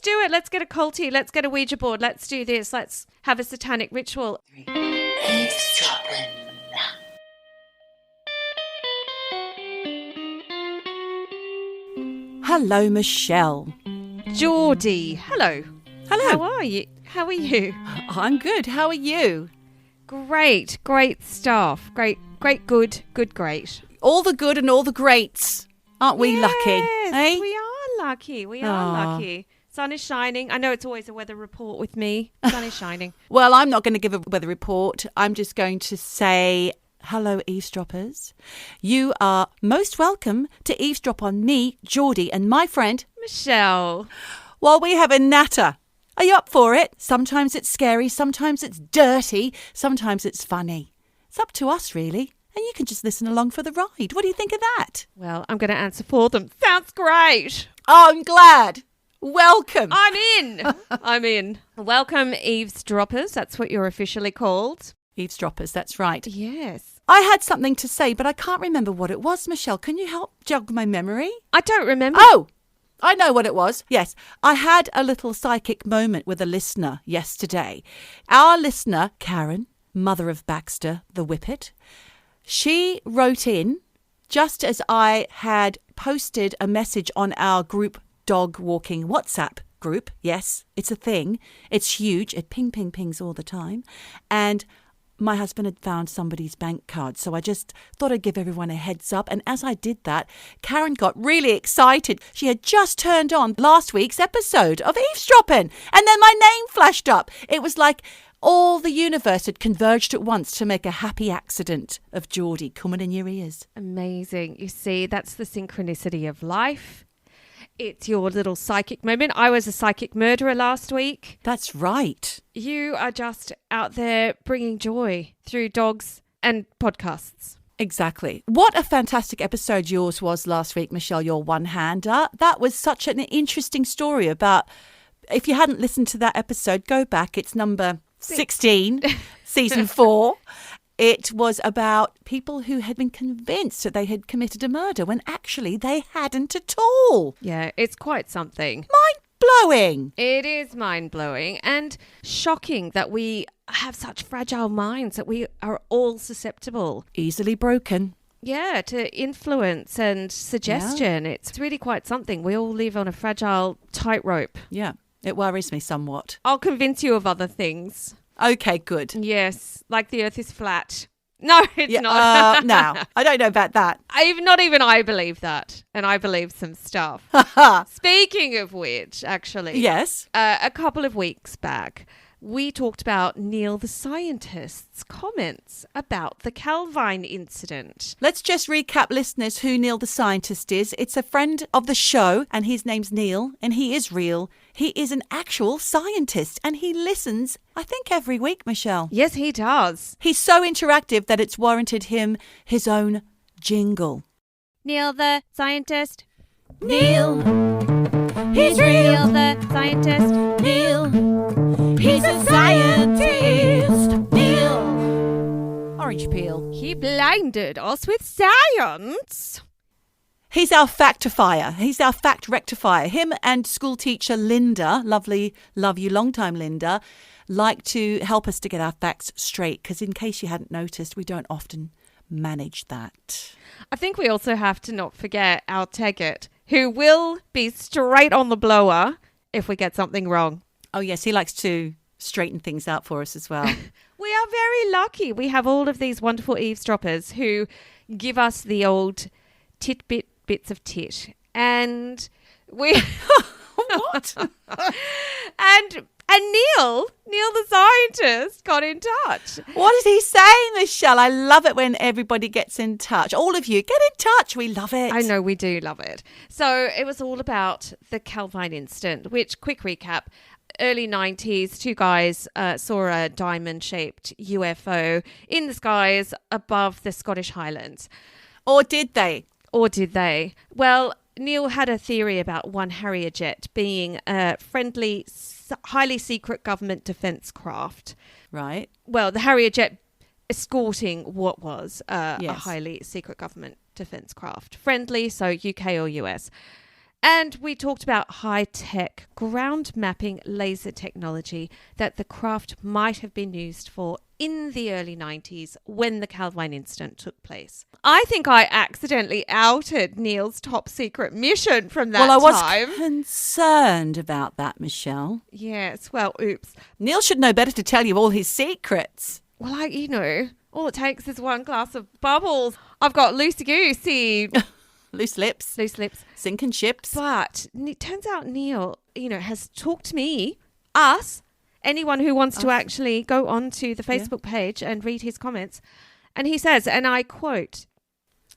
do it. Let's get a culty. Let's get a Ouija board. Let's do this. Let's have a satanic ritual. Eavesdroppin. Hello, Michelle. Geordie, hello. Hello. How are you? How are you? I'm good. How are you? Great stuff. Great, good, great. All the good and all the greats. Aren't we lucky? Yes, Eh? we are lucky. We are lucky. Sun is shining. I know it's always a weather report with me. Sun is shining. Well, I'm not going to give a weather report. I'm just going to say hello, eavesdroppers. You are most welcome to eavesdrop on me, Geordie, and my friend Michelle. while we have a natter. Are you up for it? Sometimes it's scary, sometimes it's dirty, sometimes it's funny. It's up to us, really. And you can just listen along for the ride. What do you think of that? Well, I'm going to answer for them. Sounds great. Oh, I'm glad. Welcome. I'm in. I'm in. Welcome, eavesdroppers. That's what you're officially called. Eavesdroppers, that's right. Yes. I had something to say, but I can't remember what it was, Michelle. Can you help jog my memory? I don't remember. Oh, I know what it was. Yes, I had a little psychic moment with a listener yesterday. Our listener, Karen, mother of Baxter, the Whippet, she wrote in just as I had posted a message on our group dog walking WhatsApp group. Yes, it's a thing. It's huge. It pings all the time. And my husband had found somebody's bank card. So I just thought I'd give everyone a heads up. And as I did that, Karen got really excited. She had just turned on last week's episode of Eavesdroppin. And then my name flashed up. It was like all the universe had converged at once to make a happy accident of Geordie coming in your ears. Amazing. You see, that's the synchronicity of life. It's your little psychic moment. I was a psychic murderer last week. That's right. You are just out there bringing joy through dogs and podcasts. Exactly. What a fantastic episode yours was last week, Michelle, your one-hander. That was such an interesting story about, if you hadn't listened to that episode, go back. It's number 16, season 4. It was about people who had been convinced that they had committed a murder when actually they hadn't at all. Yeah, it's quite something. Mind-blowing. It is mind-blowing and shocking that we have such fragile minds, that we are all susceptible. Easily broken. Yeah, to influence and suggestion. Yeah. It's really quite something. We all live on a fragile tightrope. Yeah, it worries me somewhat. I'll convince you of other things. Okay, good. Yes, like the earth is flat. No, it's not. No, I don't know about that. Not even I believe that. And I believe some stuff. Speaking of which, actually. Yes. A couple of weeks back, we talked about Neil the Scientist's comments about the Calvine incident. Let's just recap, listeners, who Neil the Scientist is. It's a friend of the show, and his name's Neil, and he is real. He is an actual scientist, and he listens, I think, every week, Michelle. Yes, he does. He's so interactive that it's warranted him his own jingle. Neil the Scientist. Neil, he's real. Neil the Scientist. Neil, he's a scientist. Neil. Orange peel. He blinded us with science. He's our factifier. He's our fact rectifier. Him and school teacher Linda, lovely, love you, long time Linda, like to help us to get our facts straight, because in case you hadn't noticed, we don't often manage that. I think we also have to not forget our Taggart, who will be straight on the blower if we get something wrong. Oh, yes, he likes to straighten things out for us as well. We are very lucky. We have all of these wonderful eavesdroppers who give us the old bits of tit. And we... What? and Neil the Scientist got in touch. What did he say, Michelle? I love it when everybody gets in touch. All of you, get in touch. We love it. I know, we do love it. So it was all about the Calvine incident, which, quick recap, early 90s, two guys saw a diamond-shaped UFO in the skies above the Scottish Highlands. Or did they? Well, Neil had a theory about one Harrier jet being a friendly, highly secret government defence craft. Right. Well, the Harrier jet escorting what was a Yes. highly secret government defence craft. Friendly, so UK or US. And we talked about high-tech ground mapping laser technology that the craft might have been used for in the early 90s when the Calvine incident took place. I think I accidentally outed Neil's top secret mission from that time. Well, I was concerned about that, Michelle. Yes, well, oops. Neil should know better to tell you all his secrets. Well, all it takes is one glass of bubbles. I've got loosey-goosey. Loose lips. Sinking ships. But it turns out Neil, has talked to me, us, anyone who wants to actually go onto the Facebook page and read his comments. And he says, and I quote,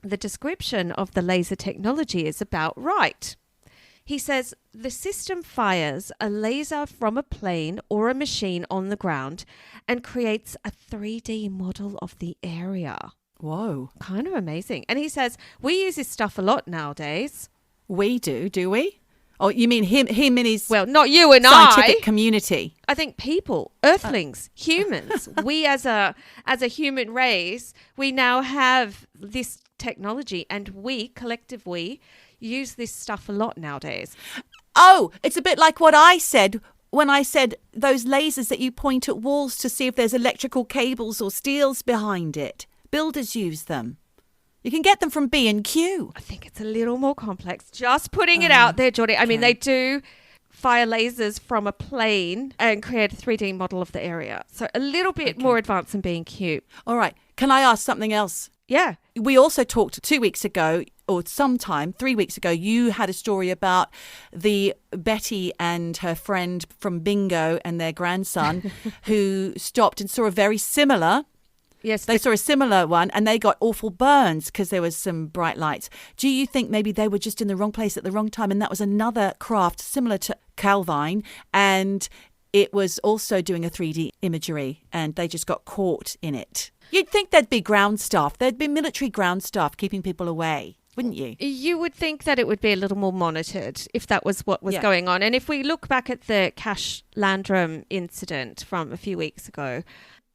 "The description of the laser technology is about right." He says, "The system fires a laser from a plane or a machine on the ground and creates a 3D model of the area." Whoa. Kind of amazing. And he says, "We use this stuff a lot nowadays." We do we? Oh, you mean him and his Well, not you and scientific community? I think people, earthlings, humans, we as a human race, we now have this technology and we, collective we, use this stuff a lot nowadays. Oh, it's a bit like what I said when I said those lasers that you point at walls to see if there's electrical cables or steels behind it. Builders use them. You can get them from B&Q. I think it's a little more complex. Just putting it out there, Geordie. I mean, they do fire lasers from a plane and create a 3D model of the area. So a little bit more advanced than B&Q. All right. Can I ask something else? Yeah. We also talked 2 weeks ago, or sometime 3 weeks ago, you had a story about the Betty and her friend from Bingo and their grandson who stopped and saw a very similar... Yes, they saw a similar one and they got awful burns because there was some bright lights. Do you think maybe they were just in the wrong place at the wrong time and that was another craft similar to Calvine and it was also doing a 3D imagery and they just got caught in it? You'd think there'd be ground staff. There'd be military ground staff keeping people away, wouldn't you? You would think that it would be a little more monitored if that was what was going on. And if we look back at the Cash Landrum incident from a few weeks ago,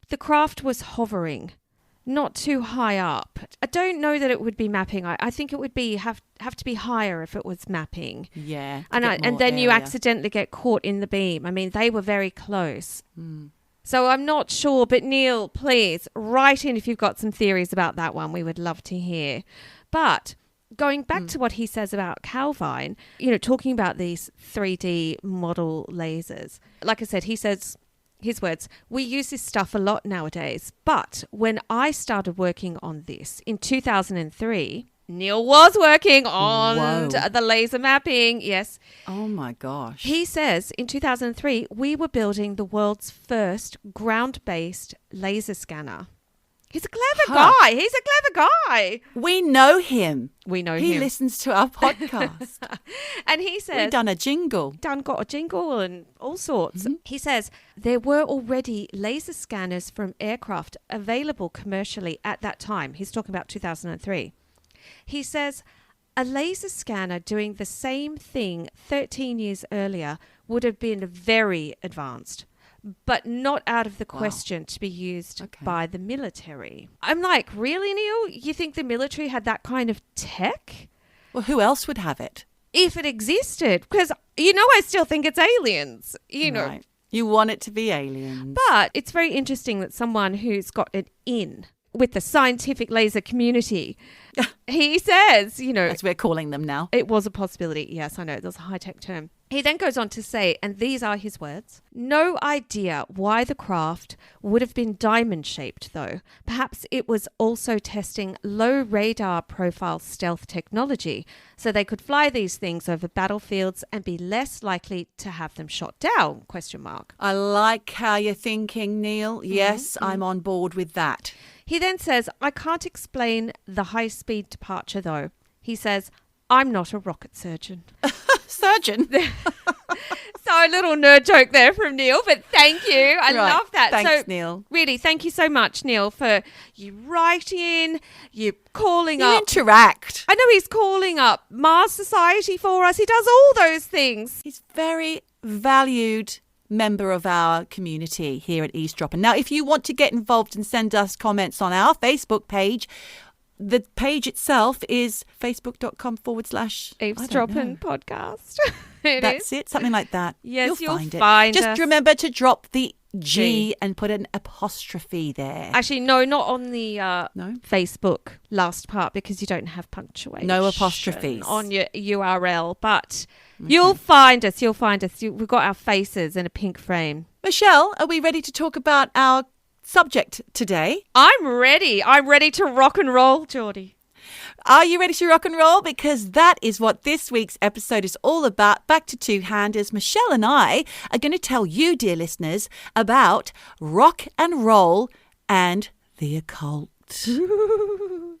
the craft was hovering, not too high up. I don't know that it would be mapping. I think it would be have to be higher if it was mapping. Yeah. And then you accidentally get caught in the beam. I mean, they were very close. So I'm not sure. But Neil, please write in if you've got some theories about that one. We would love to hear. But going back to what he says about Calvine, talking about these 3D model lasers. Like I said, he says... His words, "We use this stuff a lot nowadays, but when I started working on this in 2003, Neil was working on the laser mapping." Yes. Oh my gosh. He says in 2003, we were building the world's first ground-based laser scanner. He's a clever guy. He's a clever guy. We know him. He listens to our podcast. And he says... We've done a jingle. Got a jingle and all sorts. He says, there were already laser scanners from aircraft available commercially at that time. He's talking about 2003. He says, a laser scanner doing the same thing 13 years earlier would have been very advanced, but not out of the question to be used by the military. I'm like, really, Neil? You think the military had that kind of tech? Well, who else would have it? If it existed. Because, I still think it's aliens, Right. You want it to be aliens. But it's very interesting that someone who's got an in with the scientific laser community, he says, as we're calling them now. It was a possibility. Yes, I know. There's a high-tech term. He then goes on to say, and these are his words, "No idea why the craft would have been diamond-shaped, though. Perhaps it was also testing low radar profile stealth technology, so they could fly these things over battlefields and be less likely to have them shot down, ? I like how you're thinking, Neil. Yes, I'm on board with that. He then says, I can't explain the high-speed departure, though. He says, I'm not a rocket surgeon. Surgeon? So a little nerd joke there from Neil, but thank you. I love that. Thanks, Neil. Really, thank you so much, Neil, for you writing, you calling up. You interact. I know he's calling up Mars Society for us. He does all those things. He's very valued member of our community here at Eavesdroppin. Now, if you want to get involved and send us comments on our Facebook page, the page itself is facebook.com/ Eavesdroppin podcast. That's it, something like that. Yes, you'll find find it. us. Just remember to drop the G and put an apostrophe there. Actually, no, not on the No? Facebook last part because you don't have punctuation. No apostrophes. On your URL, but you'll find us. You'll find us. We've got our faces in a pink frame. Michelle, are we ready to talk about our subject today? I'm ready. I'm ready to rock and roll, Geordie. Are you ready to rock and roll? Because that is what this week's episode is all about. Back to two-handers. Michelle and I are going to tell you, dear listeners, about rock and roll and the occult.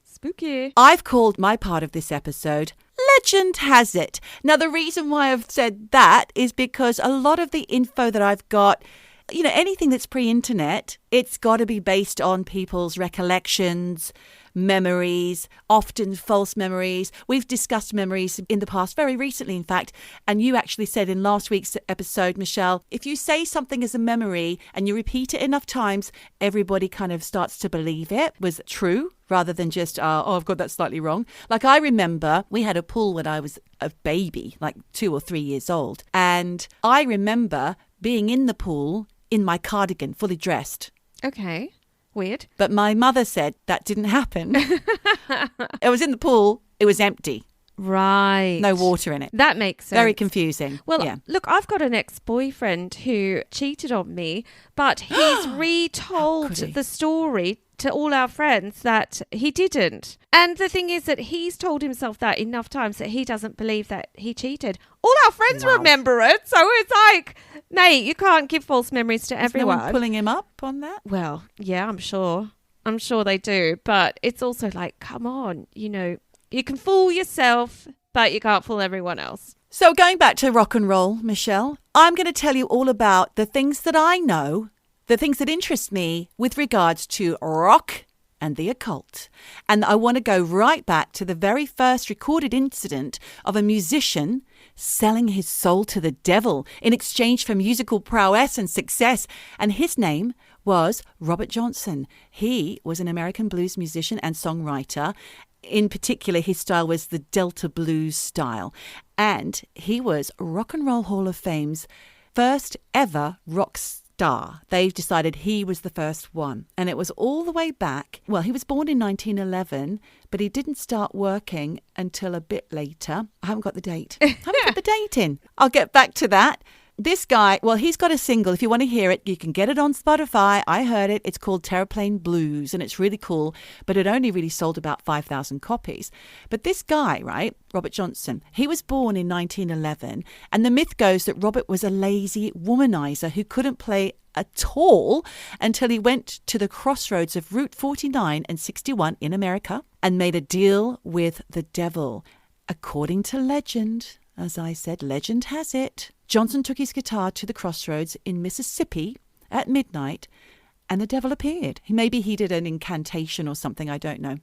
Spooky. I've called my part of this episode Legend Has It. Now, the reason why I've said that is because a lot of the info that I've got, you know, anything that's pre-internet, it's got to be based on people's recollections, memories, often false memories. We've discussed memories in the past, very recently, in fact. And you actually said in last week's episode, Michelle, if you say something as a memory and you repeat it enough times, everybody kind of starts to believe it was true rather than just, oh, I've got that slightly wrong. Like I remember we had a pool when I was a baby, like 2 or 3 years old. And I remember being in the pool in my cardigan, fully dressed. Okay. Weird. But my mother said that didn't happen. I was in the pool. It was empty. Right. No water in it. That makes sense. Very confusing. Well, yeah. Look, I've got an ex-boyfriend who cheated on me, but he's retold the story to all our friends that he didn't. And the thing is that he's told himself that enough times that he doesn't believe that he cheated. All our friends remember it. So it's like, mate, you can't give false memories to everyone. No one pulling him up on that? Well, yeah, I'm sure. I'm sure they do. But it's also like, come on, you know, you can fool yourself, but you can't fool everyone else. So going back to rock and roll, Michelle, I'm going to tell you all about the things that I know, the things that interest me with regards to rock and the occult. And I want to go right back to the very first recorded incident of a musician selling his soul to the devil in exchange for musical prowess and success. And his name was Robert Johnson. He was an American blues musician and songwriter. In particular, his style was the Delta blues style. And he was Rock and Roll Hall of Fame's first ever rock star. They've decided he was the first one. And it was all the way back. Well, he was born in 1911, but he didn't start working until a bit later. I haven't got the date. I haven't got the date in. I'll get back to that. This guy, well, he's got a single. If you want to hear it, you can get it on Spotify. I heard it. It's called Terraplane Blues, and it's really cool, but it only really sold about 5,000 copies. But this guy, right, Robert Johnson, he was born in 1911, and the myth goes that Robert was a lazy womanizer who couldn't play at all until he went to the crossroads of Route 49 and 61 in America and made a deal with the devil. According to legend, as I said, legend has it, Johnson took his guitar to the crossroads in Mississippi at midnight and the devil appeared. Maybe he did an incantation or something, I don't know.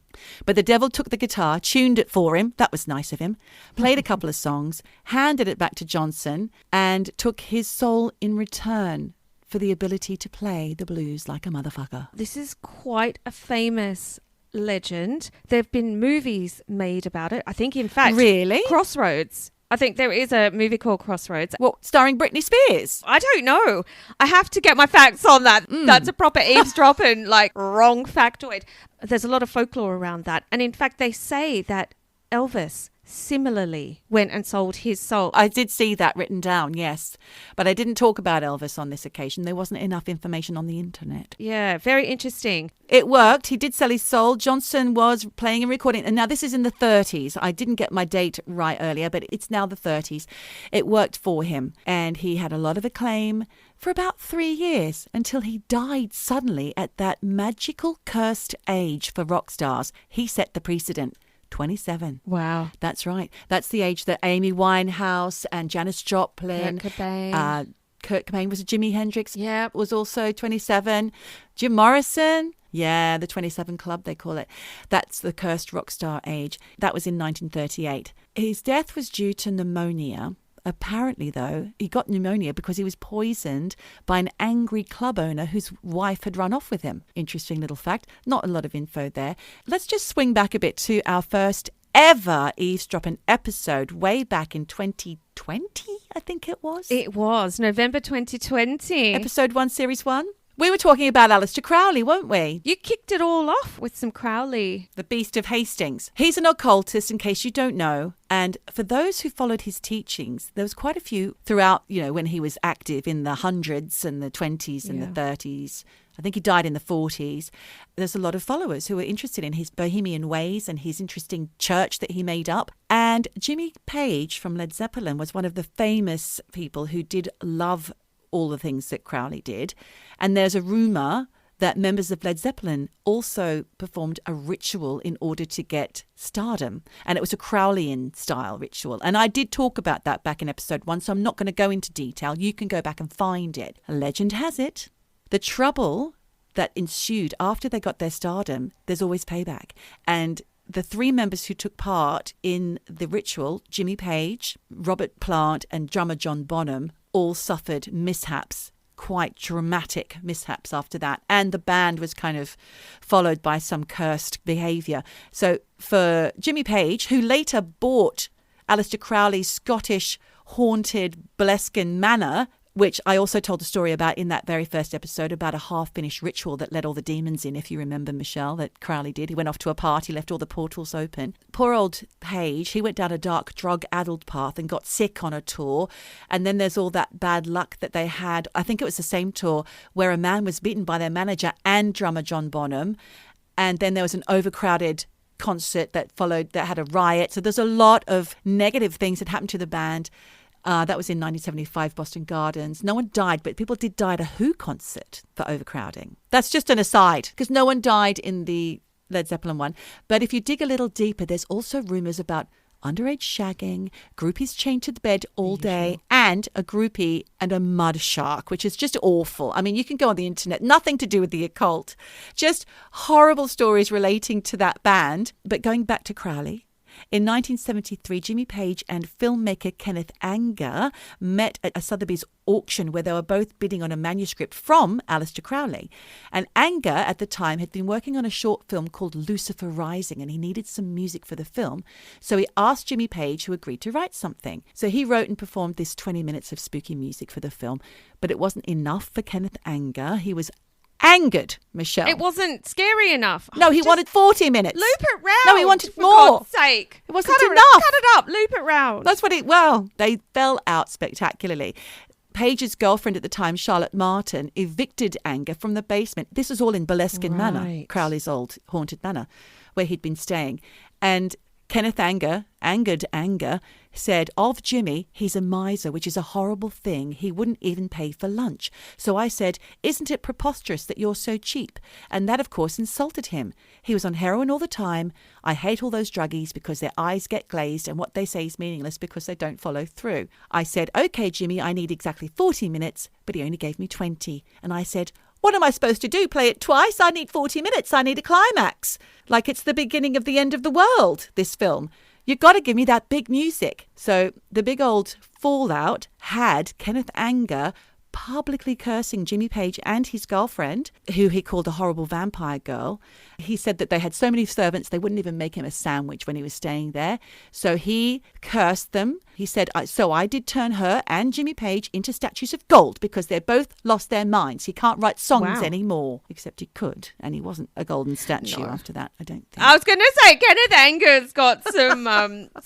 But the devil took the guitar, tuned it for him, that was nice of him, played a couple of songs, handed it back to Johnson and took his soul in return for the ability to play the blues like a motherfucker. This is quite a famous legend. There have been movies made about it. I think, in fact, Really? Crossroads. I think there is a movie called Crossroads. Well, starring Britney Spears. I don't know. I have to get my facts on that. That's a proper eavesdropping, like, wrong factoid. There's a lot of folklore around that. And in fact, they say that Elvis similarly went and sold his soul. I did see that written down, yes. But I didn't talk about Elvis on this occasion. There wasn't enough information on the internet. Yeah, very interesting. It worked. He did sell his soul. Johnson was playing and recording. And now this is in the 30s. I didn't get my date right earlier, but it's now the 30s. It worked for him. And he had a lot of acclaim for about 3 years until he died suddenly at that magical cursed age for rock stars. He set the precedent. 27. Wow. That's right. That's the age that Amy Winehouse and Janis Joplin, Kurt Cobain. Kurt Cobain was a Jimi Hendrix. Yeah. Was also 27. Jim Morrison. Yeah, the 27 Club, they call it. That's the cursed rock star age. That was in 1938. His death was due to pneumonia. Apparently, though, he got pneumonia because he was poisoned by an angry club owner whose wife had run off with him. Interesting little fact. Not a lot of info there. Let's just swing back a bit to our first ever Eavesdroppin episode way back in 2020, I think it was. It was November 2020. Episode 1, Series 1. We were talking about Aleister Crowley, weren't we? You kicked it all off with some Crowley. The Beast of Hastings. He's an occultist, in case you don't know. And for those who followed his teachings, there was quite a few throughout, when he was active in the hundreds and the 20s and the 30s. I think he died in the 40s. There's a lot of followers who were interested in his bohemian ways and his interesting church that he made up. And Jimmy Page from Led Zeppelin was one of the famous people who did love all the things that Crowley did. And there's a rumour that members of Led Zeppelin also performed a ritual in order to get stardom. And it was a Crowleyan style ritual. And I did talk about that back in episode 1, so I'm not going to go into detail. You can go back and find it. Legend has it, the trouble that ensued after they got their stardom, there's always payback. And the 3 members who took part in the ritual, Jimmy Page, Robert Plant and drummer John Bonham, all suffered mishaps, quite dramatic mishaps after that. And the band was kind of followed by some cursed behaviour. So for Jimmy Page, who later bought Aleister Crowley's Scottish haunted Bleskin Manor, which I also told a story about in that very first episode, about a half-finished ritual that let all the demons in, if you remember, Michelle, that Crowley did. He went off to a party, left all the portals open. Poor old Page, he went down a dark, drug-addled path and got sick on a tour. And then there's all that bad luck that they had. I think it was the same tour where a man was beaten by their manager and drummer John Bonham. And then there was an overcrowded concert that followed that had a riot. So there's a lot of negative things that happened to the band. That was in 1975, Boston Gardens. No one died, but people did die at a Who concert for overcrowding. That's just an aside, because no one died in the Led Zeppelin one. But if you dig a little deeper, there's also rumours about underage shagging, groupies chained to the bed all day, and a groupie and a mud shark, which is just awful. I mean, you can go on the internet, nothing to do with the occult, just horrible stories relating to that band. But going back to Crowley, in 1973, Jimmy Page and filmmaker Kenneth Anger met at a Sotheby's auction where they were both bidding on a manuscript from Aleister Crowley. And Anger, at the time, had been working on a short film called Lucifer Rising, and he needed some music for the film. So he asked Jimmy Page, who agreed to write something. So he wrote and performed this 20 minutes of spooky music for the film. But it wasn't enough for Kenneth Anger. He was angered, Michelle. It wasn't scary enough. No, he wanted 40 minutes. Loop it round. No, he wanted for more. God's sake. It wasn't enough. Cut it up. Loop it round. That's what they fell out spectacularly. Page's girlfriend at the time, Charlotte Martin, evicted Anger from the basement. This was all in Boleskine Manor, Crowley's old haunted manor, where he'd been staying. And Kenneth Anger, angered Anger, said of Jimmy, he's a miser, which is a horrible thing. He wouldn't even pay for lunch. So I said, isn't it preposterous that you're so cheap? And that, of course, insulted him. He was on heroin all the time. I hate all those druggies because their eyes get glazed and what they say is meaningless because they don't follow through. I said, okay, Jimmy, I need exactly 40 minutes, but he only gave me 20. And I said, what am I supposed to do? Play it twice? I need 40 minutes. I need a climax. Like it's the beginning of the end of the world, this film. You've got to give me that big music. So the big old fallout had Kenneth Anger publicly cursing Jimmy Page and his girlfriend, who he called a horrible vampire girl. He said that they had so many servants, they wouldn't even make him a sandwich when he was staying there. So he cursed them. He said, so I did turn her and Jimmy Page into statues of gold because they both lost their minds. He can't write songs anymore, except he could. And he wasn't a golden statue after that, I don't think. I was going to say, Kenneth Anger's got some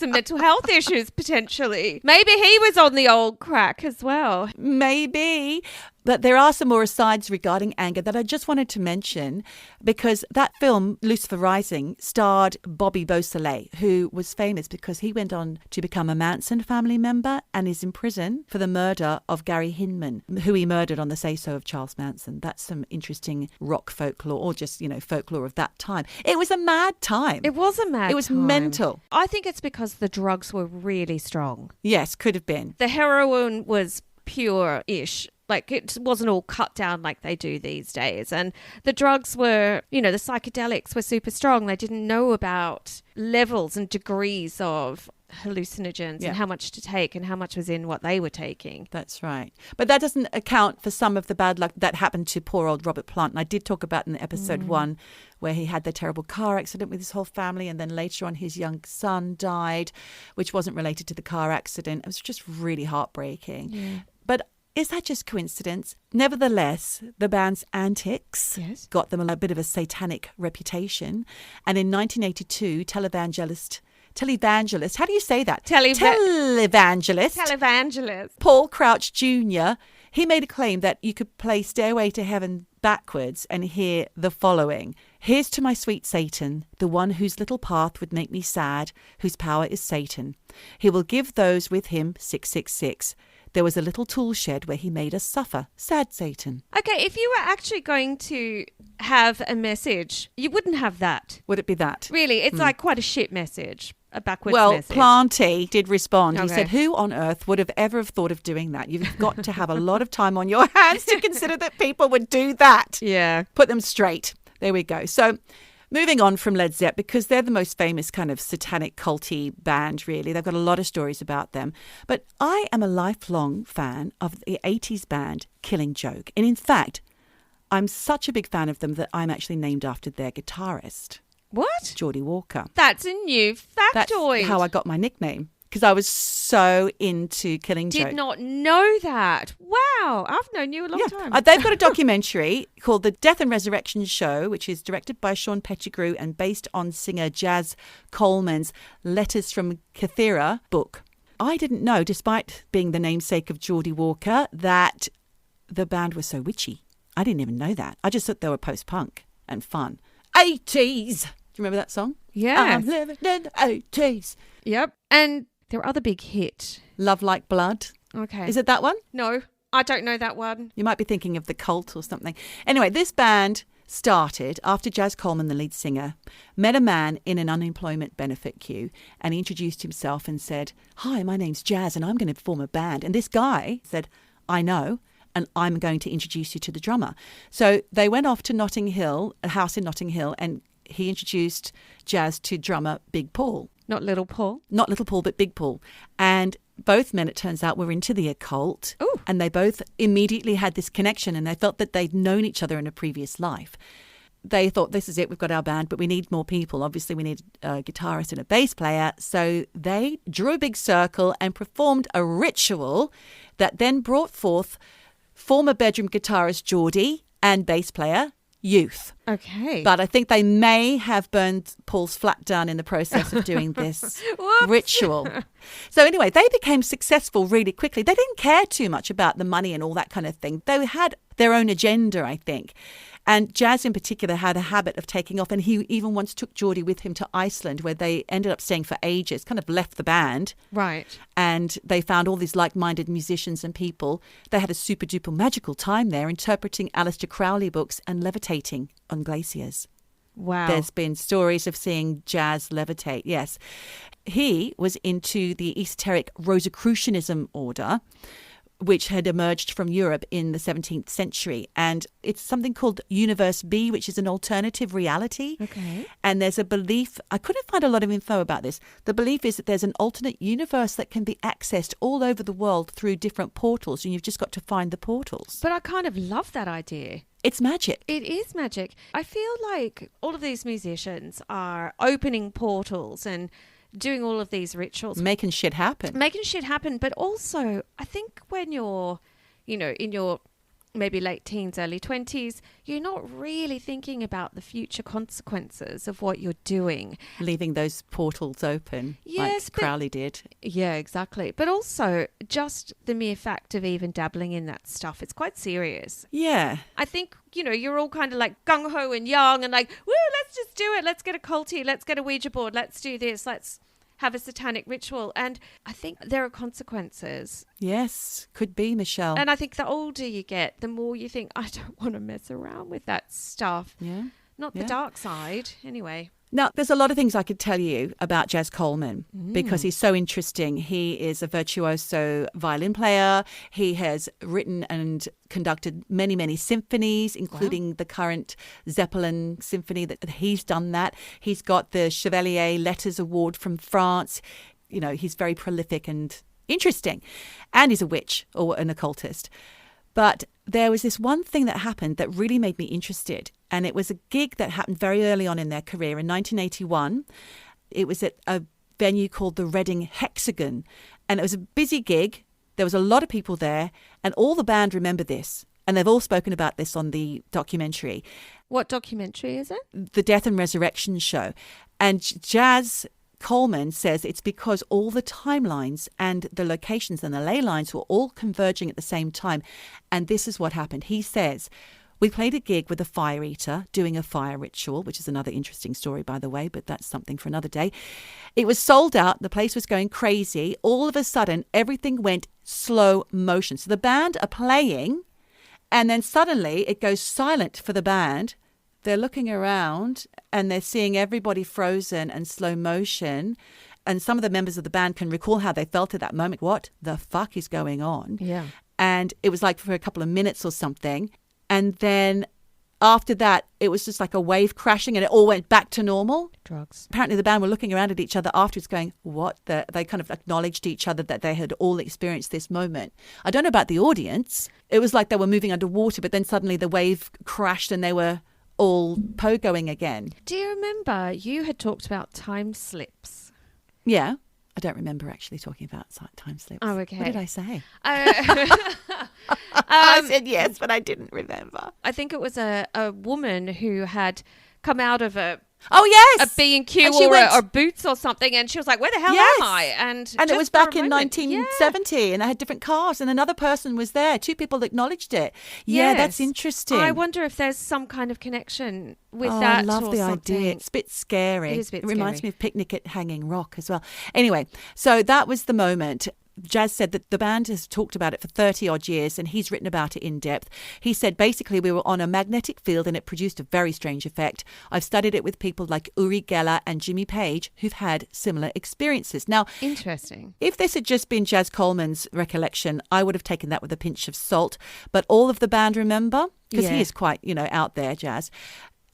mental health issues, potentially. Maybe he was on the old crack as well. Maybe. But there are some more asides regarding Anger that I just wanted to mention because that film, Lucifer Rising, starred Bobby Beausoleil, who was famous because he went on to become a Manson family member and is in prison for the murder of Gary Hinman, who he murdered on the say-so of Charles Manson. That's some interesting rock folklore or just, folklore of that time. It was a mad time. It was a mad time. It was mental. I think it's because the drugs were really strong. Yes, could have been. The heroin was pure-ish. Like, it wasn't all cut down like they do these days. And the drugs were, the psychedelics were super strong. They didn't know about levels and degrees of hallucinogens Yeah. and how much to take and how much was in what they were taking. That's right. But that doesn't account for some of the bad luck that happened to poor old Robert Plant. And I did talk about in episode 1 where he had the terrible car accident with his whole family, and then later on his young son died, which wasn't related to the car accident. It was just really heartbreaking. Yeah. But is that just coincidence? Nevertheless, the band's antics got them a bit of a satanic reputation. And in 1982, televangelist, how do you say that? Televangelist Paul Crouch Jr., he made a claim that you could play Stairway to Heaven backwards and hear the following. Here's to my sweet Satan, the one whose little path would make me sad, whose power is Satan. He will give those with him 666. There was a little tool shed where he made us suffer. Sad Satan. Okay, if you were actually going to have a message, you wouldn't have that. Would it be that? Really, it's like quite a shit message, a backwards well, message. Planty did respond. Okay. He said, who on earth would have ever thought of doing that? You've got to have a lot of time on your hands to consider that people would do that. Yeah. Put them straight. There we go. So moving on from Led Zeppelin, because they're the most famous kind of satanic culty band, really. They've got a lot of stories about them. But I am a lifelong fan of the 80s band Killing Joke. And in fact, I'm such a big fan of them that I'm actually named after their guitarist. What? Geordie Walker. That's a new factoid. That's how I got my nickname, because I was so into Killing Joke. Did not know that. Wow. I've known you a long time. They've got a documentary called The Death and Resurrection Show, which is directed by Sean Pettigrew and based on singer Jazz Coleman's Letters from Cythera book. I didn't know, despite being the namesake of Geordie Walker, that the band was so witchy. I didn't even know that. I just thought they were post-punk and fun. 80s! Do you remember that song? Yeah. I'm living in the 80s. Yep. And their other big hit. Love Like Blood. Okay. Is it that one? No, I don't know that one. You might be thinking of the Cult or something. Anyway, this band started after Jazz Coleman, the lead singer, met a man in an unemployment benefit queue, and he introduced himself and said, "Hi, my name's Jazz and I'm going to form a band." And this guy said, "I know, and I'm going to introduce you to the drummer." So they went off to Notting Hill, a house in Notting Hill, and he introduced Jazz to drummer Big Paul. Not Little Paul? Not Little Paul, but Big Paul. And both men, it turns out, were into the occult. Ooh. And they both immediately had this connection, and they felt that they'd known each other in a previous life. They thought, this is it, we've got our band, but we need more people. Obviously, we need a guitarist and a bass player. So they drew a big circle and performed a ritual that then brought forth former bedroom guitarist Geordie and bass player Youth. Okay. But I think they may have burned Paul's flat down in the process of doing this ritual. So anyway, they became successful really quickly. They didn't care too much about the money and all that kind of thing. They had their own agenda, I think. And Jazz in particular had a habit of taking off. And he even once took Geordie with him to Iceland, where they ended up staying for ages, kind of left the band. Right. And they found all these like-minded musicians and people. They had a super duper magical time there, interpreting Aleister Crowley books and levitating on glaciers. Wow. There's been stories of seeing Jazz levitate, yes. He was into the esoteric Rosicrucianism order, which had emerged from Europe in the 17th century. And it's something called Universe B, which is an alternative reality. Okay. And there's a belief, I couldn't find a lot of info about this. The belief is that there's an alternate universe that can be accessed all over the world through different portals, and you've just got to find the portals. But I kind of love that idea. It's magic. It is magic. I feel like all of these musicians are opening portals and doing all of these rituals. Making shit happen. But also, I think when you're, in your maybe late teens, early 20s, you're not really thinking about the future consequences of what you're doing. Leaving those portals open, yes, like Crowley did. Yeah, exactly. But also, just the mere fact of even dabbling in that stuff, it's quite serious. Yeah. I think, you're all kind of like gung-ho and young and like, woo, let's just do it. Let's get a culty. Let's get a Ouija board. Let's do this. Let's have a satanic ritual. And I think there are consequences. Yes, could be, Michelle. And I think the older you get, the more you think, I don't want to mess around with that stuff. Yeah. Not the dark side, anyway. Now, there's a lot of things I could tell you about Jazz Coleman because he's so interesting. He is a virtuoso violin player. He has written and conducted many, many symphonies, including the current Zeppelin symphony that he's done that. He's got the Chevalier Letters Award from France. he's very prolific and interesting. And he's a witch or an occultist. But there was this one thing that happened that really made me interested. And it was a gig that happened very early on in their career in 1981. It was at a venue called the Reading Hexagon. And it was a busy gig. There was a lot of people there. And all the band remember this. And they've all spoken about this on the documentary. What documentary is it? The Death and Resurrection show. And Jazz Coleman says it's because all the timelines and the locations and the ley lines were all converging at the same time. And this is what happened. He says, we played a gig with a fire eater doing a fire ritual, which is another interesting story, by the way, but that's something for another day. It was sold out. The place was going crazy. All of a sudden, everything went slow motion. So the band are playing, and then suddenly it goes silent for the band. They're looking around and they're seeing everybody frozen and slow motion. And some of the members of the band can recall how they felt at that moment. What the fuck is going on? Yeah. And it was like for a couple of minutes or something. And then after that, it was just like a wave crashing and it all went back to normal. Drugs. Apparently the band were looking around at each other afterwards going, what? They kind of acknowledged each other that they had all experienced this moment. I don't know about the audience. It was like they were moving underwater, but then suddenly the wave crashed and they were all pogoing again. Do you remember you had talked about time slips? Yeah. I don't remember actually talking about time slips. Oh, okay. What did I say? I said yes, but I didn't remember. I think it was a woman who had come out of a yes, B&Q and she or Boots or something, and she was like, where the hell am I? And it was just for a back in moment, 1970 and they had different cars and another person was there. Two people acknowledged it. Yeah, that's interesting. I wonder if there's some kind of connection with that. I love or the something. idea. It's a bit scary. It is a bit reminds scary. me of Picnic at Hanging Rock as well. Anyway, so that was the moment. Jazz said that the band has talked about it for 30 odd years and he's written about it in depth. He said basically we were on a magnetic field and it produced a very strange effect. I've studied it with people like Uri Geller and Jimmy Page who've had similar experiences. Now, Interesting. if this had just been Jazz Coleman's recollection, I would have taken that with a pinch of salt. But all of the band remember, because he is quite, out there, Jazz.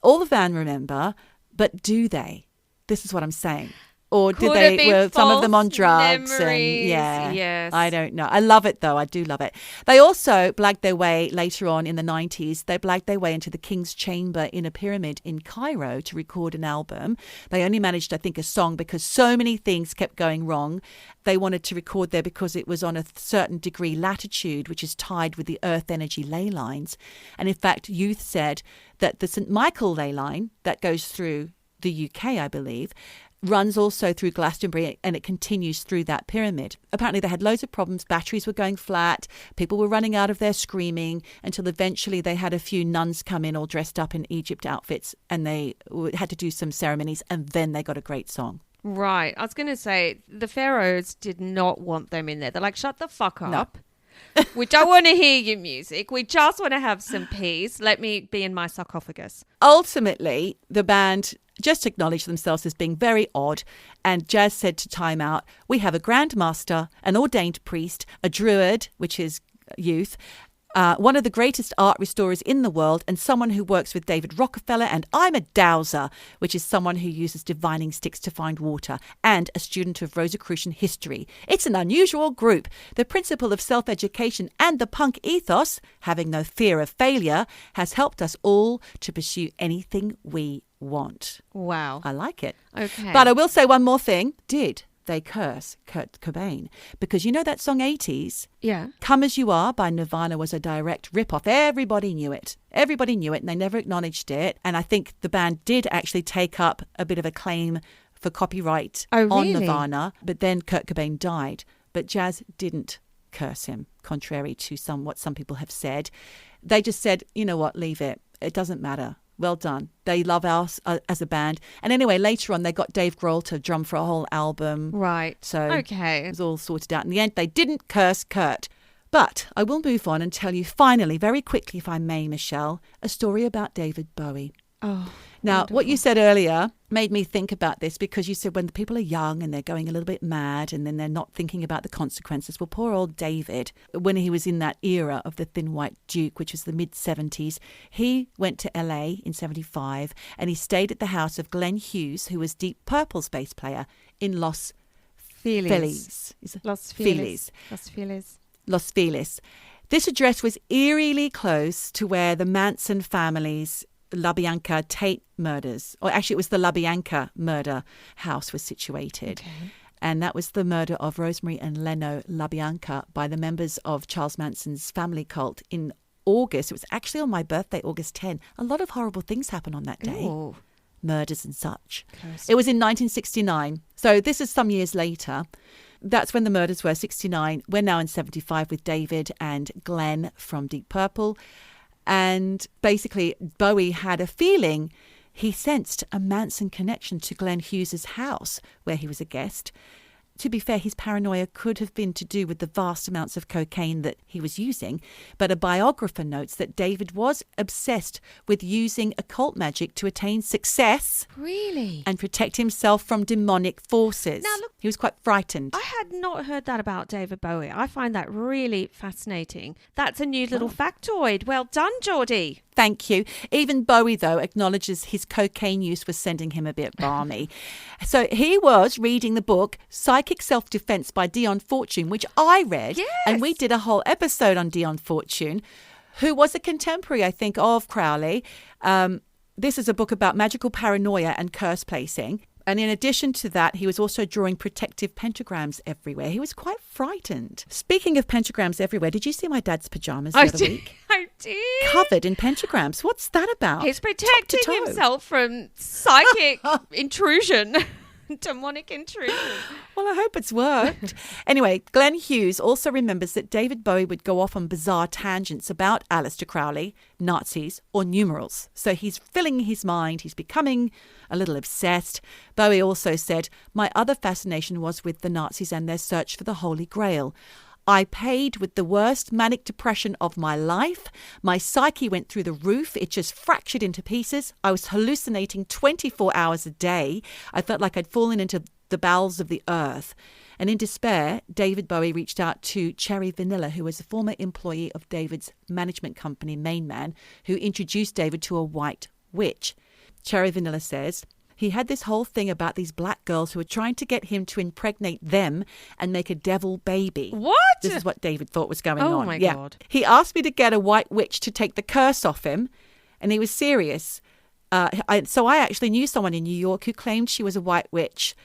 All the band remember, but do they? This is what I'm saying. Or did were some of them on drugs? Memories? And Yes. I don't know. I love it though. I do love it. They also blagged their way later on in the 90s. They blagged their way into the King's Chamber in a pyramid in Cairo to record an album. They only managed, I think, a song because so many things kept going wrong. They wanted to record there because it was on a certain degree latitude, which is tied with the earth energy ley lines. And in fact, Youth said that the St. Michael ley line that goes through the UK, I believe, runs also through Glastonbury and it continues through that pyramid. Apparently they had loads of problems. Batteries were going flat. People were running out of there screaming until eventually they had a few nuns come in all dressed up in Egypt outfits and they had to do some ceremonies and then they got a great song. Right. I was going to say the pharaohs did not want them in there. They're like, shut the fuck up. We don't want to hear your music. We just want to have some peace. Let me be in my sarcophagus. Ultimately, the band just acknowledged themselves as being very odd, and Jazz said to Time Out, we have a Grand Master, an ordained priest, a druid, which is Youth, one of the greatest art restorers in the world, and someone who works with David Rockefeller, and I'm a dowser, which is someone who uses divining sticks to find water, and a student of Rosicrucian history. It's an unusual group. The principle of self-education and the punk ethos, having no fear of failure, has helped us all to pursue anything we want. Wow. I like it. Okay. But I will say one more thing. Did they curse Kurt Cobain? Because you know that song 80s? Yeah. Come As You Are by Nirvana was a direct rip-off. Everybody knew it. Everybody knew it and they never acknowledged it. And I think the band did actually take up a bit of a claim for copyright on Nirvana. But then Kurt Cobain died. But Jazz didn't curse him, contrary to what some people have said. They just said, you know what, leave it. It doesn't matter. Well done. They love us as a band. And anyway, later on, they got Dave Grohl to drum for a whole album. Right. So okay. It was all sorted out. In the end, they didn't curse Kurt. But I will move on and tell you finally, very quickly, if I may, Michelle, a story about David Bowie. Oh, now, wonderful. What you said earlier made me think about this because you said when the people are young and they're going a little bit mad and then they're not thinking about the consequences. Well, poor old David, when he was in that era of the Thin White Duke, which was the mid-70s, he went to LA in 75 and he stayed at the house of Glenn Hughes, who was Deep Purple's bass player in Los Feliz. Los Feliz. Los Feliz. This address was eerily close to where the Manson family's LaBianca Tate murders, or actually it was the LaBianca murder house was situated. Okay. And that was the murder of Rosemary and Leno LaBianca by the members of Charles Manson's family cult in August. It was actually on my birthday, August 10. A lot of horrible things happened on that day. Ooh. Murders and such. Curse. It was in 1969. So this is some years later. That's when the murders were 69. We're now in 75 with David and Glenn from Deep Purple. And basically, Bowie had a feeling he sensed a Manson connection to Glenn Hughes's house where he was a guest. To be fair, his paranoia could have been to do with the vast amounts of cocaine that he was using, but a biographer notes that David was obsessed with using occult magic to attain success. Really? And protect himself from demonic forces. Now, look, he was quite frightened. I had not heard that about David Bowie. I find that really fascinating. That's a new little factoid. Well done, Geordie. Thank you. Even Bowie, though, acknowledges his cocaine use was sending him a bit balmy. So he was reading the book Psychic Self-Defense by Dion Fortune, which I read. Yes. And we did a whole episode on Dion Fortune, who was a contemporary, I think, of Crowley. This is a book about magical paranoia and curse placing. And in addition to that, he was also drawing protective pentagrams everywhere. He was quite frightened. Speaking of pentagrams everywhere, did you see my dad's pajamas the other week? I did. Covered in pentagrams. What's that about? He's protecting Top to toe. himself from psychic intrusion. Demonic intrusion. Well, I hope it's worked. Anyway, Glenn Hughes also remembers that David Bowie would go off on bizarre tangents about Aleister Crowley, Nazis, or numerals. So he's filling his mind. He's becoming a little obsessed. Bowie also said, "My other fascination was with the Nazis and their search for the Holy Grail. I paid with the worst manic depression of my life. My psyche went through the roof. It just fractured into pieces. I was hallucinating 24 hours a day. I felt like I'd fallen into the bowels of the earth." And in despair, David Bowie reached out to Cherry Vanilla, who was a former employee of David's management company, Main Man, who introduced David to a white witch. Cherry Vanilla says, he had this whole thing about these black girls who were trying to get him to impregnate them and make a devil baby. What? This is what David thought was going on. Oh, my God. He asked me to get a white witch to take the curse off him, and he was serious. So I actually knew someone in New York who claimed she was a white witch,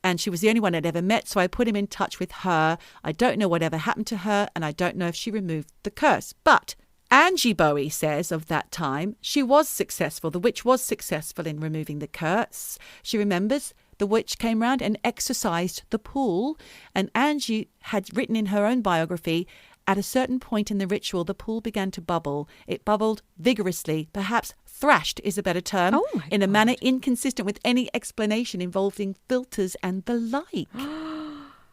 and she was the only one I'd ever met, so I put him in touch with her. I don't know whatever happened to her, and I don't know if she removed the curse. But Angie Bowie says of that time, she was successful. The witch was successful in removing the curse. She remembers the witch came round and exorcised the pool. And Angie had written in her own biography, at a certain point in the ritual, the pool began to bubble. It bubbled vigorously, perhaps thrashed is a better term, in a manner inconsistent with any explanation involving filters and the like.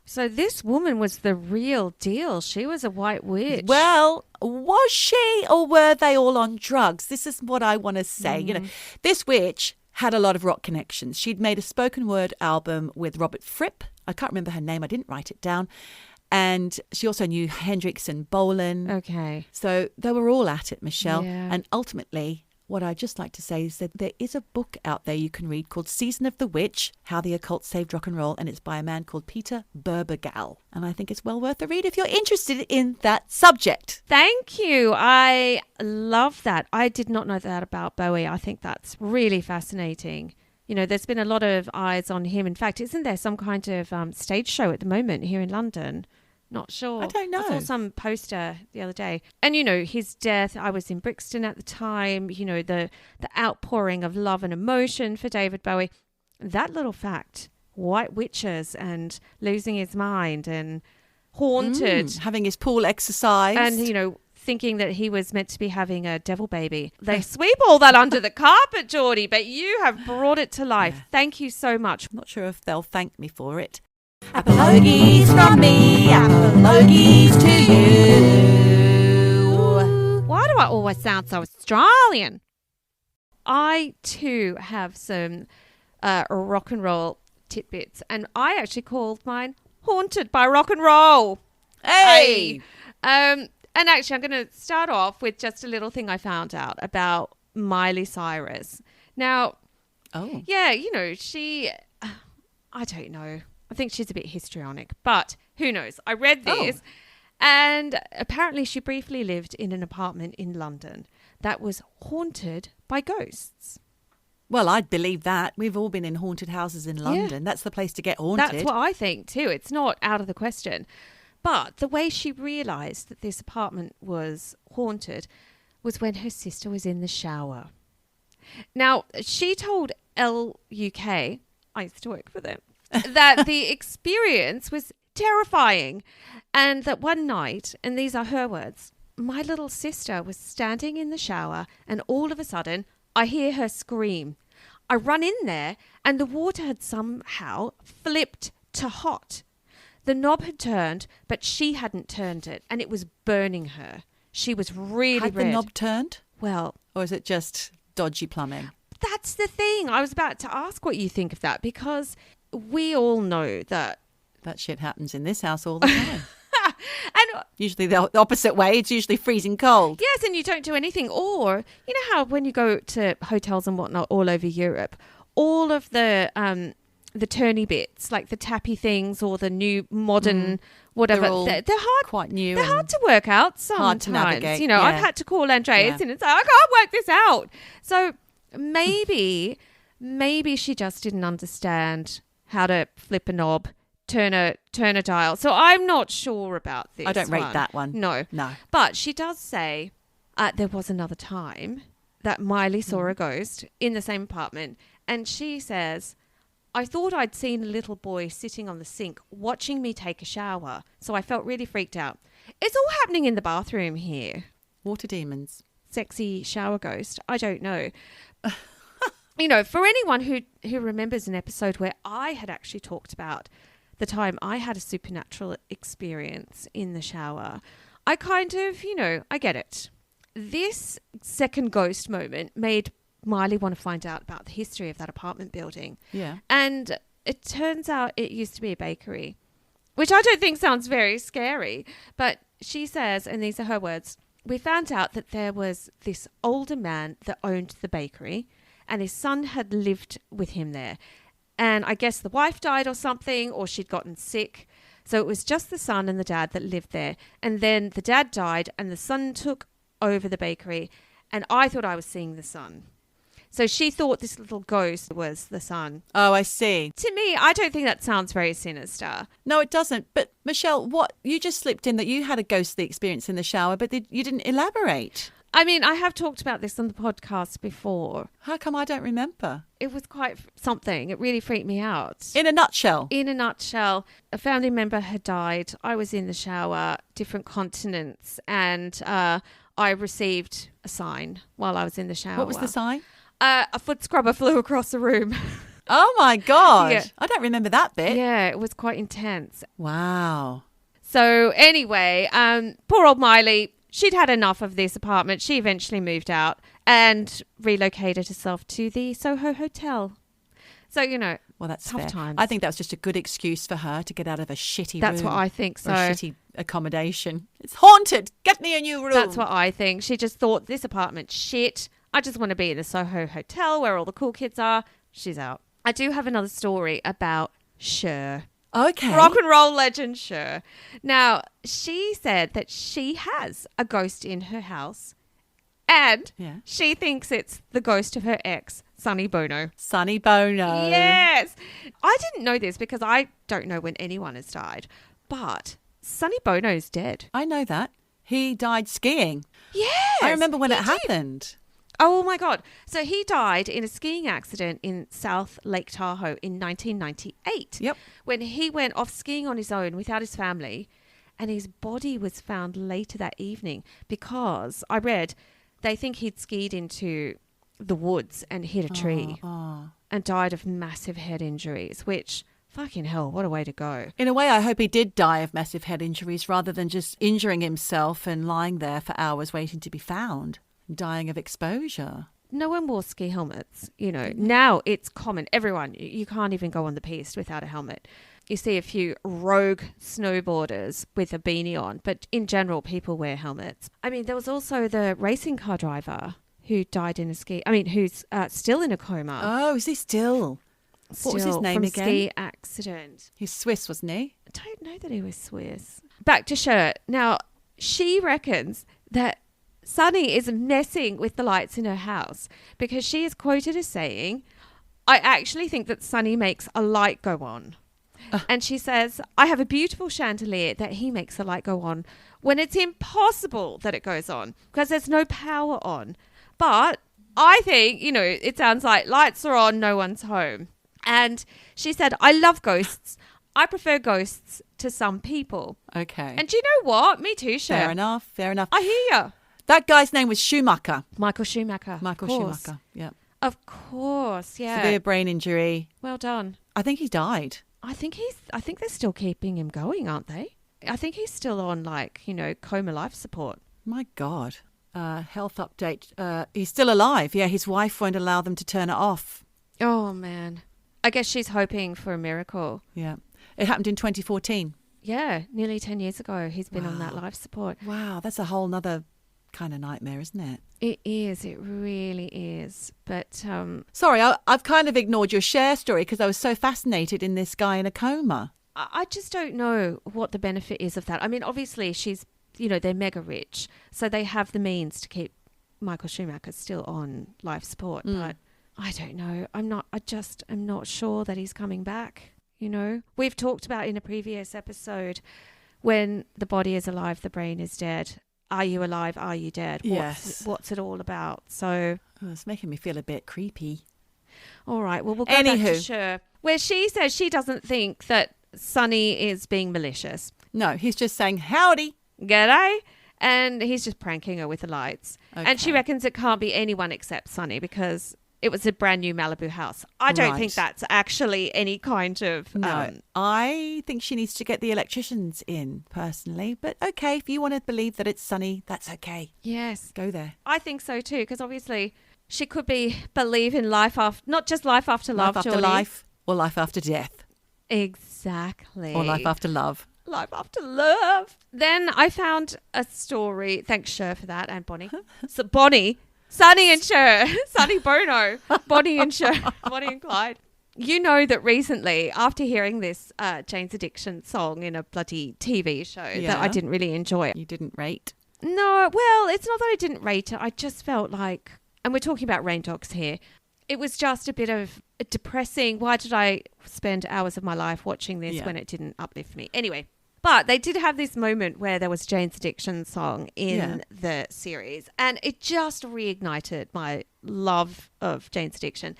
So this woman was the real deal. She was a white witch. Well, was she, or were they all on drugs? This is what I want to say. You know, this witch had a lot of rock connections. She'd made a spoken word album with Robert Fripp. I can't remember her name. I didn't write it down. And she also knew Hendrix and Bolan. Okay. So they were all at it, Michelle. Yeah. And ultimately, what I'd just like to say is that there is a book out there you can read called Season of the Witch, How the Occult Saved Rock and Roll, and it's by a man called Peter Berbergal. And I think it's well worth a read if you're interested in that subject. Thank you. I love that. I did not know that about Bowie. I think that's really fascinating. You know, there's been a lot of eyes on him. In fact, isn't there some kind of stage show at the moment here in London? Not sure. I don't know. I saw some poster the other day. And, you know, his death, I was in Brixton at the time, you know, the outpouring of love and emotion for David Bowie. That little fact, white witches and losing his mind and haunted. Having his pool exercise. And, you know, thinking that he was meant to be having a devil baby. They sweep all that under the carpet, Geordie, but you have brought it to life. Yeah. Thank you so much. I'm not sure if they'll thank me for it. Apologies from me, apologies to you. Why do I always sound so Australian? I too have some rock and roll tidbits, and I actually called mine Haunted by Rock and Roll. Hey! And actually, I'm going to start off with just a little thing I found out about Miley Cyrus. Now, yeah, you know, she, I don't know. I think she's a bit histrionic, but who knows? I read this, and apparently she briefly lived in an apartment in London that was haunted by ghosts. Well, I'd believe that. We've all been in haunted houses in London. That's the place to get haunted. That's what I think too. It's not out of the question. But the way she realised that this apartment was haunted was when her sister was in the shower. Now, she told LUK, I used to work for them, that the experience was terrifying, and that one night, and these are her words, my little sister was standing in the shower, and all of a sudden I hear her scream. I run in there, and the water had somehow flipped to hot. The knob had turned, but she hadn't turned it, and it was burning her. She was really Had red. the knob turned? Well, or is it just dodgy plumbing? that's the thing. I was about to ask what you think of that, because we all know that. That shit happens in this house all the time. And Usually the opposite way. It's usually freezing cold. yes, and you don't do anything. Or, you know how when you go to hotels and whatnot all over Europe, all of the turny bits, like the tappy things or the new modern whatever, they're hard. Quite new. They're hard to work out sometimes. Hard to navigate, You know, yeah. I've had to call Andreas in and say, I can't work this out. So maybe she just didn't understand how to flip a knob, turn a dial. So I'm not sure about this. I don't rate that one. No. But she does say there was another time that Miley saw a ghost in the same apartment, and she says, I thought I'd seen a little boy sitting on the sink watching me take a shower, so I felt really freaked out. It's all happening in the bathroom here. Water demons. Sexy shower ghost. I don't know. You know, for anyone who remembers an episode where I had actually talked about the time I had a supernatural experience in the shower, I kind of, you know, I get it. This second ghost moment made Miley want to find out about the history of that apartment building. Yeah. And it turns out it used to be a bakery, which I don't think sounds very scary. But she says, and these are her words, we found out that there was this older man that owned the bakery, and his son had lived with him there. And I guess the wife died or something, or she'd gotten sick. So it was just the son and the dad that lived there. And then the dad died and the son took over the bakery. And I thought I was seeing the son. So she thought this little ghost was the son. Oh, I see. To me, I don't think that sounds very sinister. No, it doesn't. But Michelle, what you just slipped in that you had a ghostly experience in the shower, but you didn't elaborate. I mean, I have talked about this on the podcast before. How come I don't remember? It was quite something. It really freaked me out. In a nutshell. In a nutshell, a family member had died. I was in the shower, different continents, and I received a sign while I was in the shower. What was the sign? A foot scrubber flew across the room. Oh my God. Yeah. I don't remember that bit. Yeah, it was quite intense. Wow. So anyway, poor old Miley, she'd had enough of this apartment. She eventually moved out and relocated herself to the Soho Hotel. So, you know, well, that's tough fair. times. I think that was just a good excuse for her to get out of a shitty room. That's what I think. So or a shitty accommodation. It's haunted. Get me a new room. That's what I think. She just thought, this apartment's shit. I just want to be in the Soho Hotel where all the cool kids are. She's out. I do have another story about Cher. Okay. Rock and roll legend Cher. Now, she said that she has a ghost in her house and she thinks it's the ghost of her ex, Sonny Bono. Sonny Bono. Yes. I didn't know this because I don't know when anyone has died, but Sonny Bono's dead. I know that. He died skiing. Yes. I remember when it happened. Oh my God. So he died in a skiing accident in South Lake Tahoe in 1998. Yep. When he went off skiing on his own without his family, and his body was found later that evening because I read they think he'd skied into the woods and hit a tree and died of massive head injuries, which fucking hell, what a way to go. In a way, I hope he did die of massive head injuries rather than just injuring himself and lying there for hours waiting to be found. Dying of exposure. No one wore ski helmets. You know, now it's common. Everyone, you can't even go on the piste without a helmet. You see a few rogue snowboarders with a beanie on, but in general, people wear helmets. I mean, there was also the racing car driver who died in a who's still in a coma. Oh, is he still? What was his name from again? Ski accident. He's Swiss, wasn't he? I don't know that he was Swiss. Back to Cher. Now, she reckons that Sunny is messing with the lights in her house because she is quoted as saying, I actually think that Sunny makes a light go on. And she says, I have a beautiful chandelier that he makes the light go on when it's impossible that it goes on because there's no power on. But I think, it sounds like lights are on, no one's home. And she said, I love ghosts. I prefer ghosts to some people. Okay. And do you know what? Me too, Cher. Fair enough. I hear you. That guy's name was Schumacher. Michael Schumacher. Michael Schumacher, yeah. Of course, yeah. Severe brain injury. Well done. I think he died. I think they're still keeping him going, aren't they? I think he's still on coma life support. My God. Health update. He's still alive. Yeah, his wife won't allow them to turn it off. Oh, man. I guess she's hoping for a miracle. Yeah. It happened in 2014. Yeah, nearly 10 years ago he's been on that life support. Wow, that's a whole nother kind of nightmare, isn't it? It is. It really is. But sorry, I've kind of ignored your Cher story because I was so fascinated in this guy in a coma. I just don't know what the benefit is of that. I mean, obviously she's, they're mega rich, so they have the means to keep Michael Schumacher still on life support. But I don't know. I'm not sure that he's coming back. We've talked about in a previous episode, when the body is alive, the brain is dead. Are you alive? Are you dead? What's it all about? So it's making me feel a bit creepy. All right. Well, we'll go back to Cher, where she says she doesn't think that Sunny is being malicious. No, he's just saying, howdy. G'day. And he's just pranking her with the lights. Okay. And she reckons it can't be anyone except Sunny because it was a brand new Malibu house. I don't think that's actually any kind of... No, I think she needs to get the electricians in, personally. But okay, if you want to believe that it's Sunny, that's okay. Yes. Go there. I think so too, because obviously she could believe in life after... Not just life after love, Life after Geordie. life, or life after death. Exactly. Or life after love. Life after love. Then I found a story... Thanks, Cher, for that, and Bonnie. So Bonnie... Sunny and Cher, Sunny Bono, Bonnie and Cher, Bonnie and Clyde. You know that recently, after hearing this Jane's Addiction song in a bloody TV show that I didn't really enjoy. You didn't rate? No, well, it's not that I didn't rate it. I just felt like, and we're talking about Rain Dogs here, it was just a bit of depressing. Why did I spend hours of my life watching this when it didn't uplift me? Anyway. But they did have this moment where there was Jane's Addiction song in the series, and it just reignited my love of Jane's Addiction.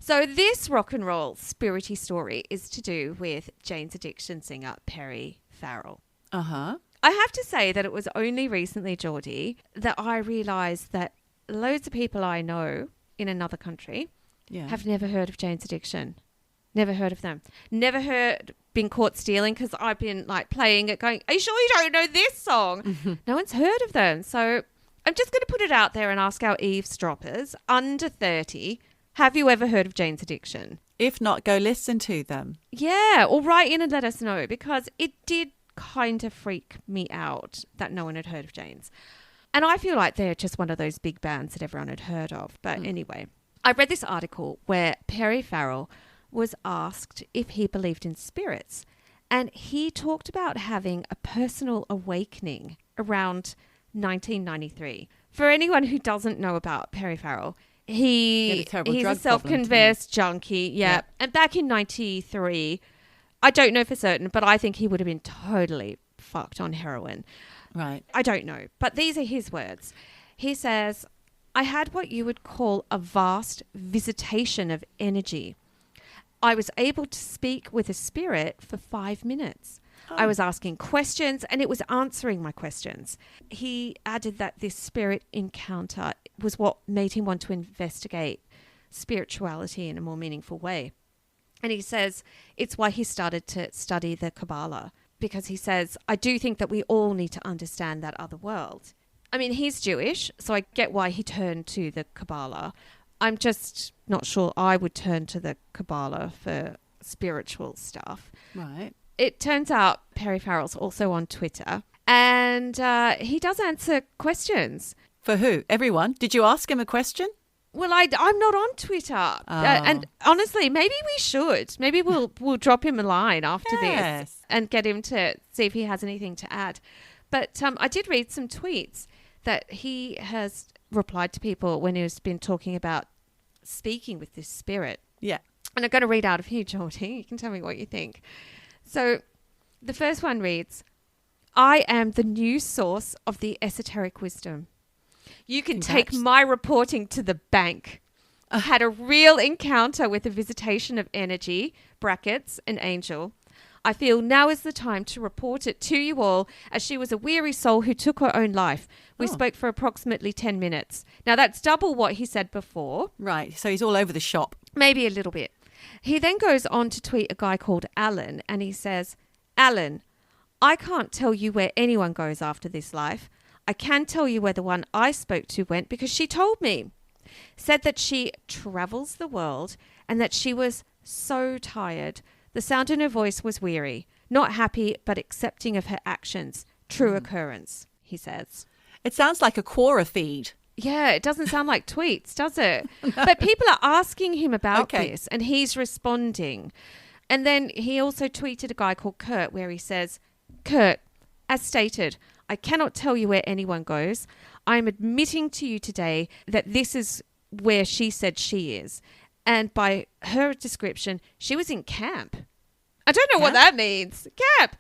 So this rock and roll spirity story is to do with Jane's Addiction singer Perry Farrell. Uh-huh. I have to say that it was only recently, Geordie, that I realised that loads of people I know in another country have never heard of Jane's Addiction. Never heard of them. Never been caught stealing because I've been playing it going, are you sure you don't know this song? Mm-hmm. No one's heard of them. So I'm just going to put it out there and ask our eavesdroppers under 30, have you ever heard of Jane's Addiction? If not, go listen to them. Yeah, or write in and let us know because it did kind of freak me out that no one had heard of Jane's. And I feel like they're just one of those big bands that everyone had heard of. But anyway, I read this article where Perry Farrell was asked if he believed in spirits, and he talked about having a personal awakening around 1993. For anyone who doesn't know about Perry Farrell, he's a self-confessed junkie, yeah. And back in 93, I don't know for certain, but I think he would have been totally fucked on heroin. Right. I don't know, but these are his words. He says, I had what you would call a vast visitation of energy. I was able to speak with a spirit for 5 minutes. Oh. I was asking questions and it was answering my questions. He added that this spirit encounter was what made him want to investigate spirituality in a more meaningful way. And he says it's why he started to study the Kabbalah, because he says, I do think that we all need to understand that other world. I mean, he's Jewish, so I get why he turned to the Kabbalah. I'm just not sure I would turn to the Kabbalah for spiritual stuff. Right. It turns out Perry Farrell's also on Twitter, and he does answer questions. For who? Everyone? Did you ask him a question? Well, I'm not on Twitter. And honestly, maybe we should. Maybe we'll drop him a line after this and get him to see if he has anything to add. But I did read some tweets that he has replied to people when he's been talking about speaking with this spirit. Yeah. And I'm going to read out a few, Geordie. You can tell me what you think. So the first one reads, I am the new source of the esoteric wisdom. You can take my reporting to the bank. I had a real encounter with a visitation of energy, brackets, an angel. I feel now is the time to report it to you all, as she was a weary soul who took her own life. We spoke for approximately 10 minutes. Now, that's double what he said before. Right. So he's all over the shop. Maybe a little bit. He then goes on to tweet a guy called Alan, and he says, Alan, I can't tell you where anyone goes after this life. I can tell you where the one I spoke to went because she told me. Said that she travels the world and that she was so tired. The sound in her voice was weary, not happy, but accepting of her actions. True occurrence, he says. It sounds like a Quora feed. Yeah, it doesn't sound like tweets, does it? No. But people are asking him about this and he's responding. And then he also tweeted a guy called Kurt where he says, Kurt, as stated, I cannot tell you where anyone goes. I am admitting to you today that this is where she said she is. And by her description, she was in camp. I don't know what that means. Camp.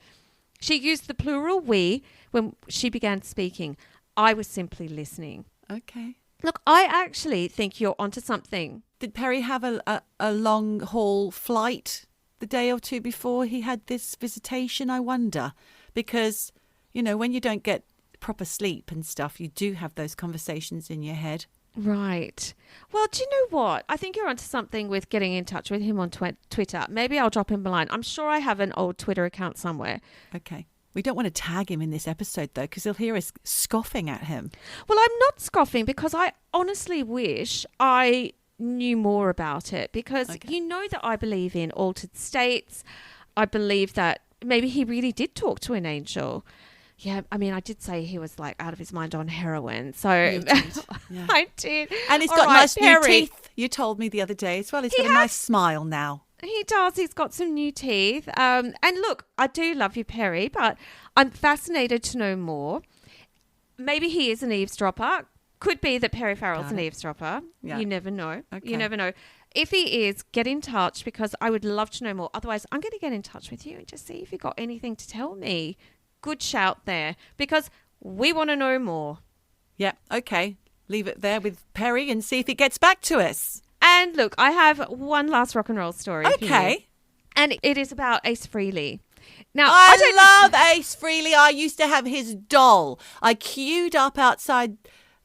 She used the plural we when she began speaking. I was simply listening. Okay. Look, I actually think you're onto something. Did Perry have a long haul flight the day or two before he had this visitation, I wonder? Because, you know, when you don't get proper sleep and stuff, you do have those conversations in your head. Right. Well, do you know what? I think you're onto something with getting in touch with him on Twitter. Maybe I'll drop him a line. I'm sure I have an old Twitter account somewhere. Okay. We don't want to tag him in this episode, though, because he'll hear us scoffing at him. Well, I'm not scoffing because I honestly wish I knew more about it because you know that I believe in altered states. I believe that maybe he really did talk to an angel. Yeah, I mean, I did say he was like out of his mind on heroin. So you did. Yeah. I did. And he's got nice new teeth. You told me the other day as well. He's got a nice smile now. He does. He's got some new teeth. And look, I do love you, Perry, but I'm fascinated to know more. Maybe he is an eavesdropper. Could be that Perry Farrell's an eavesdropper. Yeah. You never know. Okay. You never know. If he is, get in touch because I would love to know more. Otherwise, I'm going to get in touch with you and just see if you've got anything to tell me. Good shout there because we want to know more. Yeah, okay. Leave it there with Perry and see if he gets back to us. And look, I have one last rock and roll story. Okay. And it is about Ace Frehley. Now, I love Ace Frehley. I used to have his doll. I queued up outside,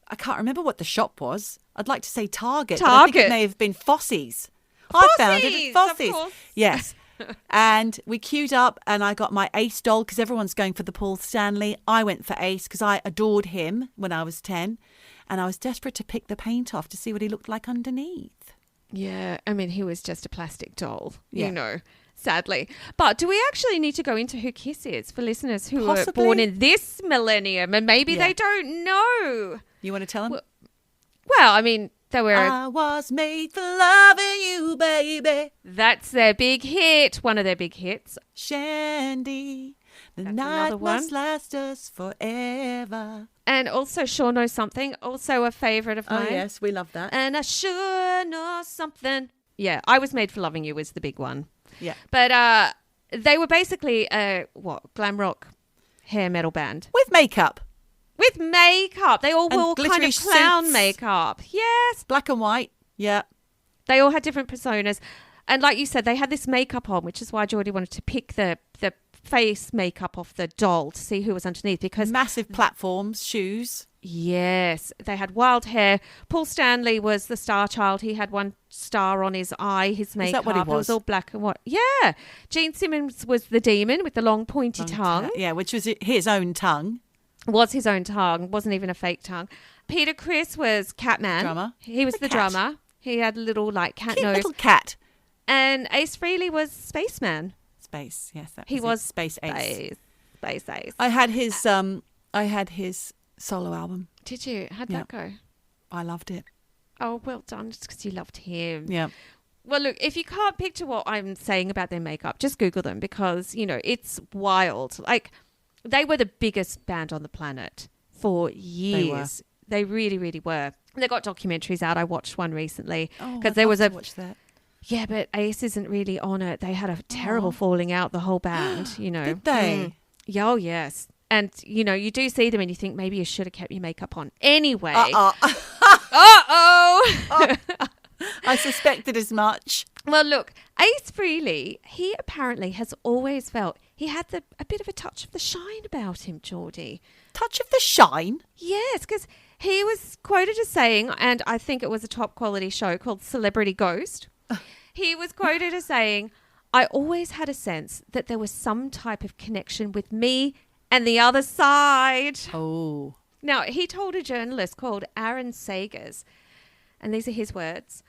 I can't remember what the shop was. I'd like to say Target. But I think it may have been Fossey's. I found it at Fossey's. Yes. And we queued up and I got my Ace doll because everyone's going for the Paul Stanley. I went for Ace because I adored him when I was 10 and I was desperate to pick the paint off to see what he looked like underneath. Yeah, I mean, he was just a plastic doll, you know, sadly. But do we actually need to go into who Kiss is for listeners who were born in this millennium and maybe they don't know? You want to tell them? Well, I mean... I was made for loving you, baby. That's their big hit. One of their big hits. Shandy, the night must last us forever. And also Sure Knows Something, also a favourite of mine. Oh, yes, we love that. And I sure know something. Yeah, I Was Made for Loving You was the big one. Yeah. But they were basically a, glam rock hair metal band. With makeup. With makeup. They all wore kind of clown makeup. Yes. Black and white. Yeah. They all had different personas. And like you said, they had this makeup on, which is why Geordie wanted to pick the face makeup off the doll to see who was underneath. Because massive platforms, shoes. Yes. They had wild hair. Paul Stanley was the star child. He had one star on his eye, his makeup. Is that what he was? It was all black and white. Yeah. Gene Simmons was the demon with the long pointy tongue. Yeah, which was his own tongue. Was his own tongue. Wasn't even a fake tongue. Peter Criss was Catman. Drummer. He was the drummer. He had a little like cat cute nose. Little cat. And Ace Frehley was Spaceman. Space, yes. He was Space Ace. Space Ace. I had his solo album. Did you? How'd that go? I loved it. Oh, well done. It's because you loved him. Yeah. Well, look, if you can't picture what I'm saying about their makeup, just Google them because, it's wild. Like, they were the biggest band on the planet for years. They really, really were. They got documentaries out. I watched one recently because there was a... watch that. Yeah, but Ace isn't really on it. They had a terrible falling out, the whole band, Did they? Yeah, oh, yes. And, you do see them and you think maybe you should have kept your makeup on anyway. Uh-oh. I suspected as much. Well, look, Ace Frehley, he apparently has always felt he had a bit of a touch of the shine about him, Geordie. Touch of the shine? Yes, because he was quoted as saying, and I think it was a top quality show called Celebrity Ghost. He was quoted as saying, I always had a sense that there was some type of connection with me and the other side. Oh. Now, he told a journalist called Aaron Sagers, and these are his words,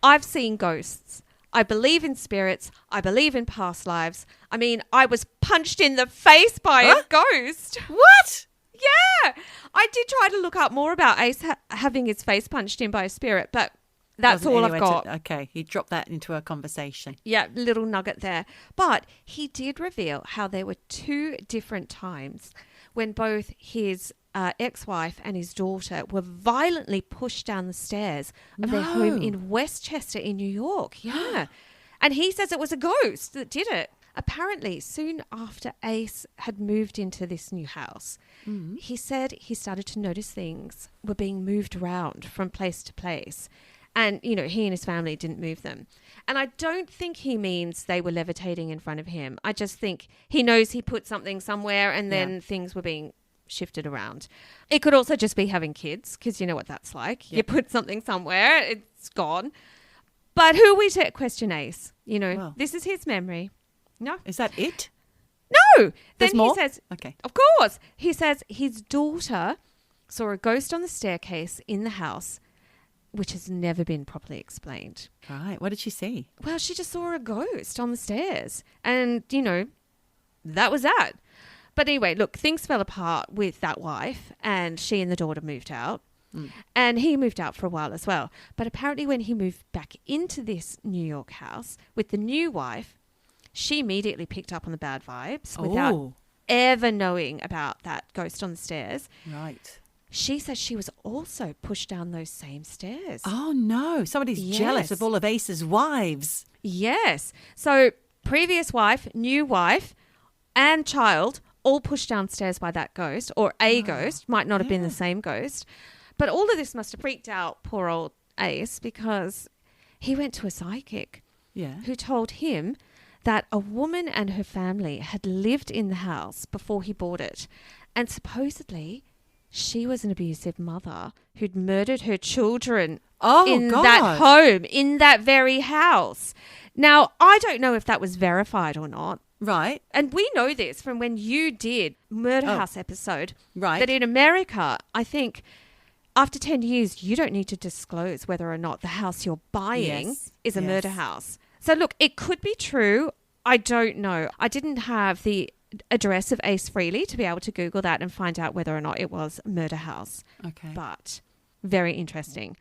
I've seen ghosts. I believe in spirits. I believe in past lives. I mean, I was punched in the face by a ghost. What? Yeah. I did try to look up more about Ace having his face punched in by a spirit, but that's all I've got. Okay, he dropped that into a conversation. Yeah, little nugget there. But he did reveal how there were 2 different times when both his ex-wife and his daughter were violently pushed down the stairs of their home in Westchester in New York. Yeah. And he says it was a ghost that did it. Apparently, soon after Ace had moved into this new house, he said he started to notice things were being moved around from place to place. And, he and his family didn't move them. And I don't think he means they were levitating in front of him. I just think he knows he put something somewhere and then things were being shifted around. It could also just be having kids, because you know what that's like. You put something somewhere, it's gone. But who are we to question Ace? This is his memory. No. Is that it? No. There's then more? He says, okay. Of course. He says his daughter saw a ghost on the staircase in the house, which has never been properly explained. Right. What did she see? Well, she just saw a ghost on the stairs. And, that was that. But anyway, look, things fell apart with that wife and she and the daughter moved out. And he moved out for a while as well. But apparently when he moved back into this New York house with the new wife, she immediately picked up on the bad vibes without ever knowing about that ghost on the stairs. Right. She says she was also pushed down those same stairs. Oh, no. Somebody's jealous of all of Ace's wives. Yes. So previous wife, new wife, and child all pushed downstairs by that ghost, or a ghost. Might not have been the same ghost. But all of this must have freaked out poor old Ace because he went to a psychic who told him that a woman and her family had lived in the house before he bought it. And supposedly she was an abusive mother who'd murdered her children that home, in that very house. Now, I don't know if that was verified or not. Right. And we know this from when you did Murder House episode. Right. That in America, I think after 10 years, you don't need to disclose whether or not the house you're buying is a murder house. So look, it could be true. I don't know. I didn't have the address of Ace Frehley to be able to Google that and find out whether or not it was a murder house. Okay. But very interesting.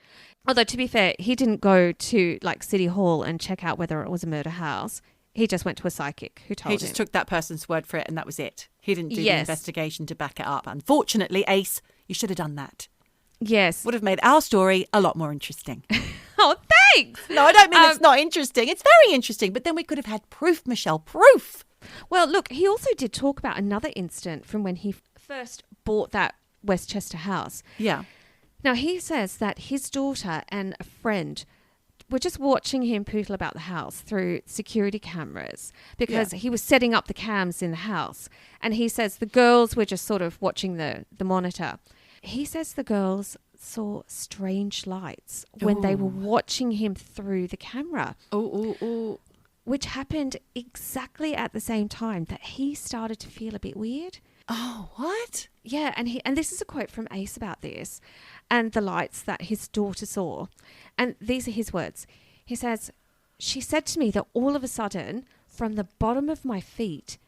Although to be fair, he didn't go to like City Hall and check out whether it was a murder house. He just went to a psychic who told him. He just took that person's word for it and that was it. He didn't do the investigation to back it up. Unfortunately, Ace, you should have done that. Yes. Would have made our story a lot more interesting. Oh, thanks. No, I don't mean it's not interesting. It's very interesting. But then we could have had proof, Michelle, proof. Well, look, he also did talk about another incident from when he first bought that Westchester house. Yeah. Now, he says that his daughter and a friend were just watching him poodle about the house through security cameras because he was setting up the cams in the house. And he says the girls were just sort of watching the monitor. He says the girls saw strange lights when they were watching him through the camera. Which happened exactly at the same time that he started to feel a bit weird. Oh, what? Yeah, and this is a quote from Ace about this and the lights that his daughter saw. And these are his words. He says, she said to me that all of a sudden, from the bottom of my feet,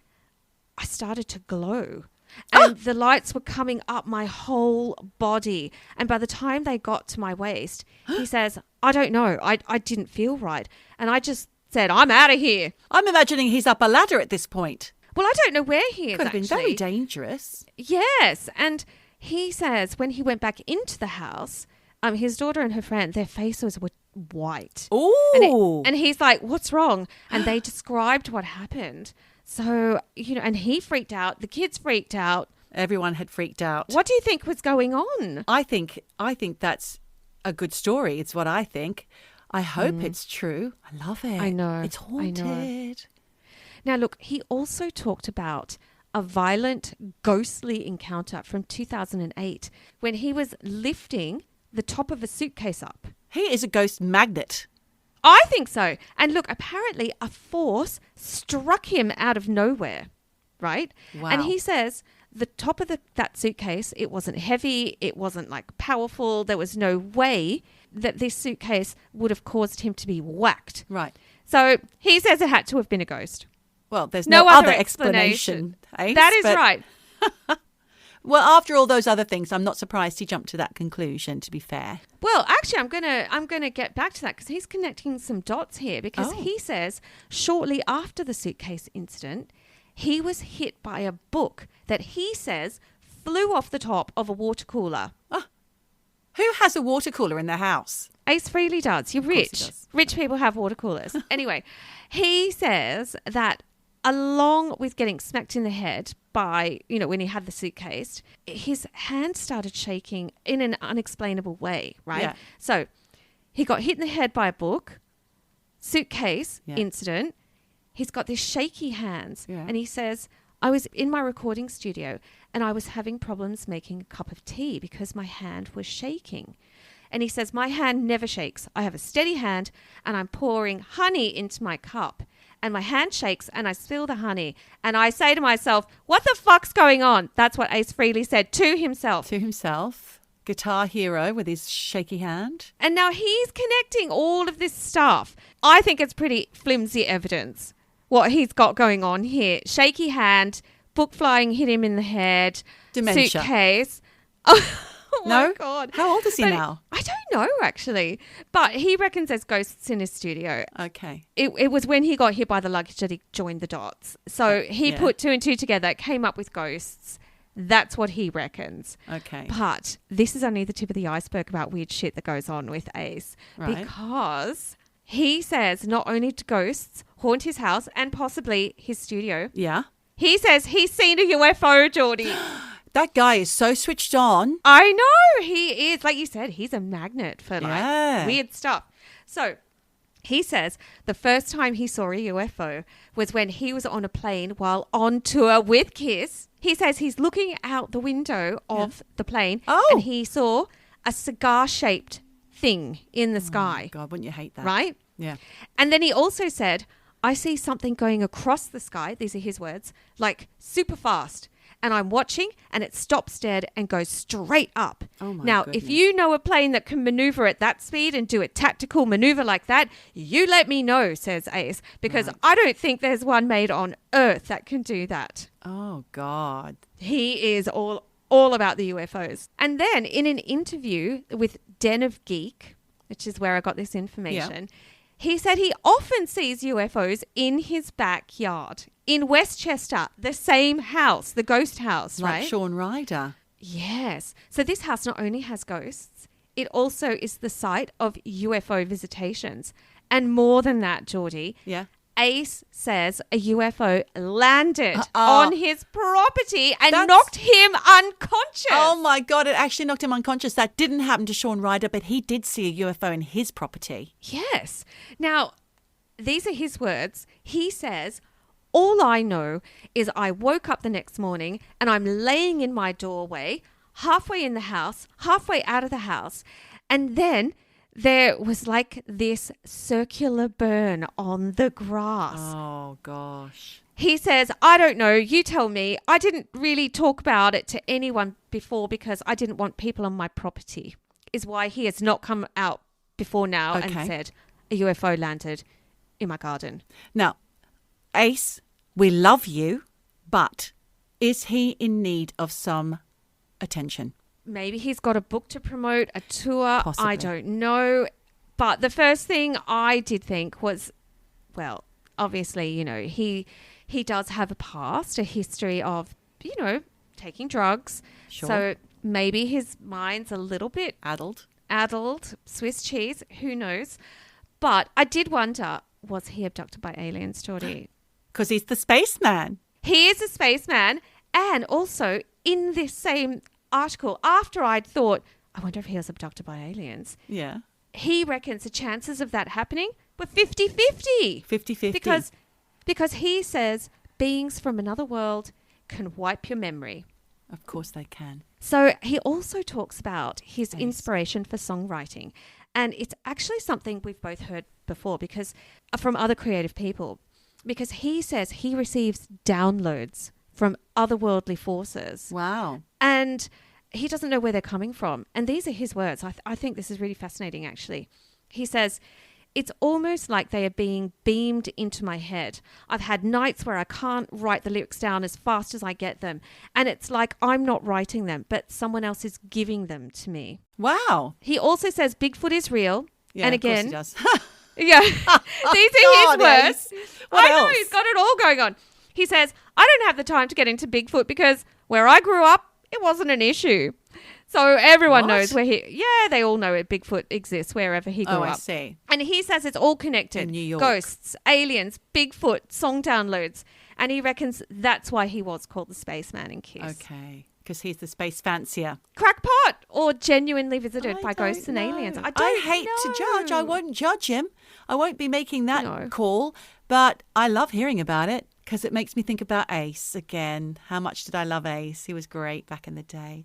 I started to glow. And the lights were coming up my whole body. And by the time they got to my waist, he says, I don't know. I didn't feel right. And I just said, I'm out of here. I'm imagining he's up a ladder at this point. Well, I don't know where he is, Could have been very dangerous. Yes. And he says when he went back into the house, his daughter and her friend, their faces were white. Ooh. And he's like, what's wrong? And they described what happened. So, and he freaked out. The kids freaked out. Everyone had freaked out. What do you think was going on? I think that's a good story. It's what I think. I hope it's true. I love it. I know. It's haunted. I know. Now, look, he also talked about a violent, ghostly encounter from 2008 when he was lifting the top of a suitcase up. He is a ghost magnet. I think so. And look, apparently a force struck him out of nowhere, right? Wow. And he says the top of that suitcase, it wasn't heavy, it wasn't like powerful. There was no way that this suitcase would have caused him to be whacked. Right. So he says it had to have been a ghost. Well, there's no other explanation. Ace, that is right. Well, after all those other things, I'm not surprised he jumped to that conclusion, to be fair. Well, actually, I'm gonna get back to that because he's connecting some dots here because he says shortly after the suitcase incident, he was hit by a book that he says flew off the top of a water cooler. Oh. Who has a water cooler in their house? Ace Frehley does. You're rich. Does. Rich people have water coolers. Anyway, he says that along with getting smacked in the head by, when he had the suitcase, his hand started shaking in an unexplainable way, right? Yeah. So he got hit in the head by a book, suitcase incident. He's got these shaky hands. Yeah. And he says, I was in my recording studio and I was having problems making a cup of tea because my hand was shaking. And he says, my hand never shakes. I have a steady hand and I'm pouring honey into my cup. And my hand shakes and I spill the honey. And I say to myself, what the fuck's going on? That's what Ace Frehley said to himself. To himself. Guitar hero with his shaky hand. And now he's connecting all of this stuff. I think it's pretty flimsy evidence, what he's got going on here. Shaky hand, book flying hit him in the head. Dementia. Suitcase. Oh no? My God. How old is he now? I don't know, actually. But he reckons there's ghosts in his studio. Okay. It was when he got hit by the luggage that he joined the dots. So he put two and two together, came up with ghosts. That's what he reckons. Okay. But this is only the tip of the iceberg about weird shit that goes on with Ace. Right. Because he says not only do ghosts haunt his house and possibly his studio. Yeah. He says he's seen a UFO, Geordie. That guy is so switched on. I know he is. Like you said, he's a magnet for weird stuff. So he says the first time he saw a UFO was when he was on a plane while on tour with Kiss. He says he's looking out the window of the plane and he saw a cigar-shaped thing in the sky. God, wouldn't you hate that? Right? Yeah. And then he also said, I see something going across the sky. These are his words, like super fast. And I'm watching and it stops dead and goes straight up. Oh my now, goodness. if you know a plane that can maneuver at that speed and do a tactical maneuver like that, you let me know, says Ace, because I don't think there's one made on Earth that can do that. Oh, God. He is all about the UFOs. And then in an interview with Den of Geek, which is where I got this information, he said he often sees UFOs in his backyard. In Westchester, the same house, the ghost house, like right? Like Shaun Ryder. Yes. So this house not only has ghosts, it also is the site of UFO visitations. And more than that, Geordie, Ace says a UFO landed on his property and knocked him unconscious. Oh, my God. It actually knocked him unconscious. That didn't happen to Shaun Ryder, but he did see a UFO in his property. Yes. Now, these are his words. He says, all I know is I woke up the next morning and I'm laying in my doorway, halfway in the house, halfway out of the house. And then there was like this circular burn on the grass. Oh, gosh. He says, I don't know. You tell me. I didn't really talk about it to anyone before because I didn't want people on my property, is why he has not come out before now and said a UFO landed in my garden. Now, Ace, we love you, but Is he in need of some attention? Maybe he's got a book to promote, a tour. Possibly. I don't know. But the first thing I did think was, well, obviously, he does have a past, a history of, taking drugs. Sure. So maybe his mind's a little bit Addled. Swiss cheese, who knows? But I did wonder, was he abducted by aliens, Geordie? Because he's the spaceman. He is a spaceman. And also, in this same article, after I'd thought, I wonder if he was abducted by aliens, Yeah. he reckons the chances of that happening were 50-50. 50-50. Because he says beings from another world can wipe your memory. Of course they can. So he also talks about his Nice. inspiration for songwriting. And it's actually something we've both heard before because from other creative people. Because he says he receives downloads from otherworldly forces. Wow. And he doesn't know where they're coming from. And these are his words. I think this is really fascinating, actually. He says, it's almost like they are being beamed into my head. I've had nights where I can't write the lyrics down as fast as I get them. And it's like I'm not writing them, but someone else is giving them to me. Wow. He also says Bigfoot is real. Yeah, and of course again, he does. yeah, these are God, his words. What I know, else? he's got it all going on. He says, I don't have the time to get into Bigfoot because where I grew up, it wasn't an issue. So everyone What? knows they all know it. Bigfoot exists wherever he grew Oh, up. I see. And he says it's all connected. In New York. Ghosts, aliens, Bigfoot, song downloads. And he reckons that's why he was called the Spaceman in Kiss. Okay. Because he's the space fancier. Crackpot or genuinely visited I by don't ghosts and know. aliens. I hate to judge. I won't judge him. I won't be making that No. call. But I love hearing about it because it makes me think about Ace again. How much did I love Ace? He was great back in the day.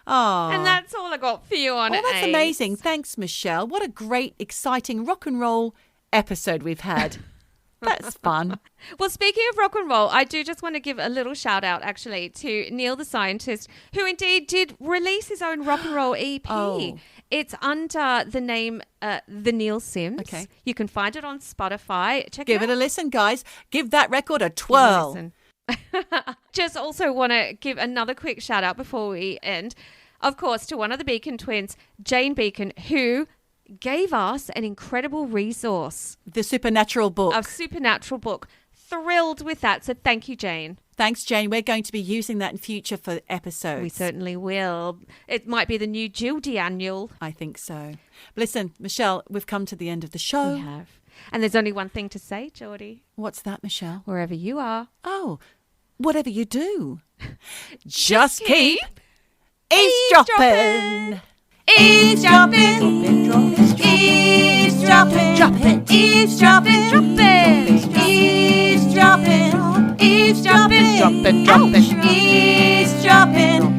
Oh. And that's all I got for you on it. that's amazing. Thanks, Michelle. What a great, exciting rock and roll episode we've had. That's fun. Well, speaking of rock and roll, I do just want to give a little shout out actually to Neil the Scientist, who indeed did release his own rock and roll EP. Oh. It's under the name The Neil Sims. Okay. You can find it on Spotify. Give it a listen, guys. Give that record a twirl. Listen. Just also want to give another quick shout out before we end, of course, to one of the Beacon twins, Jane Beacon, who gave us an incredible resource. The Supernatural book. A supernatural book. Thrilled with that. So thank you, Jane. Thanks, Jane. We're going to be using that in future for episodes. We certainly will. It might be the new Geordie annual. I think so. Listen, Michelle, we've come to the end of the show. We have. And there's only one thing to say, Geordie. What's that, Michelle? Wherever you are. Oh, whatever you do, just keep eavesdropping. eavesdropping. Eavesdropping. Eavesdropping. Eavesdropping. Eavesdropping. Eavesdropping. Eavesdropping. Eavesdropping.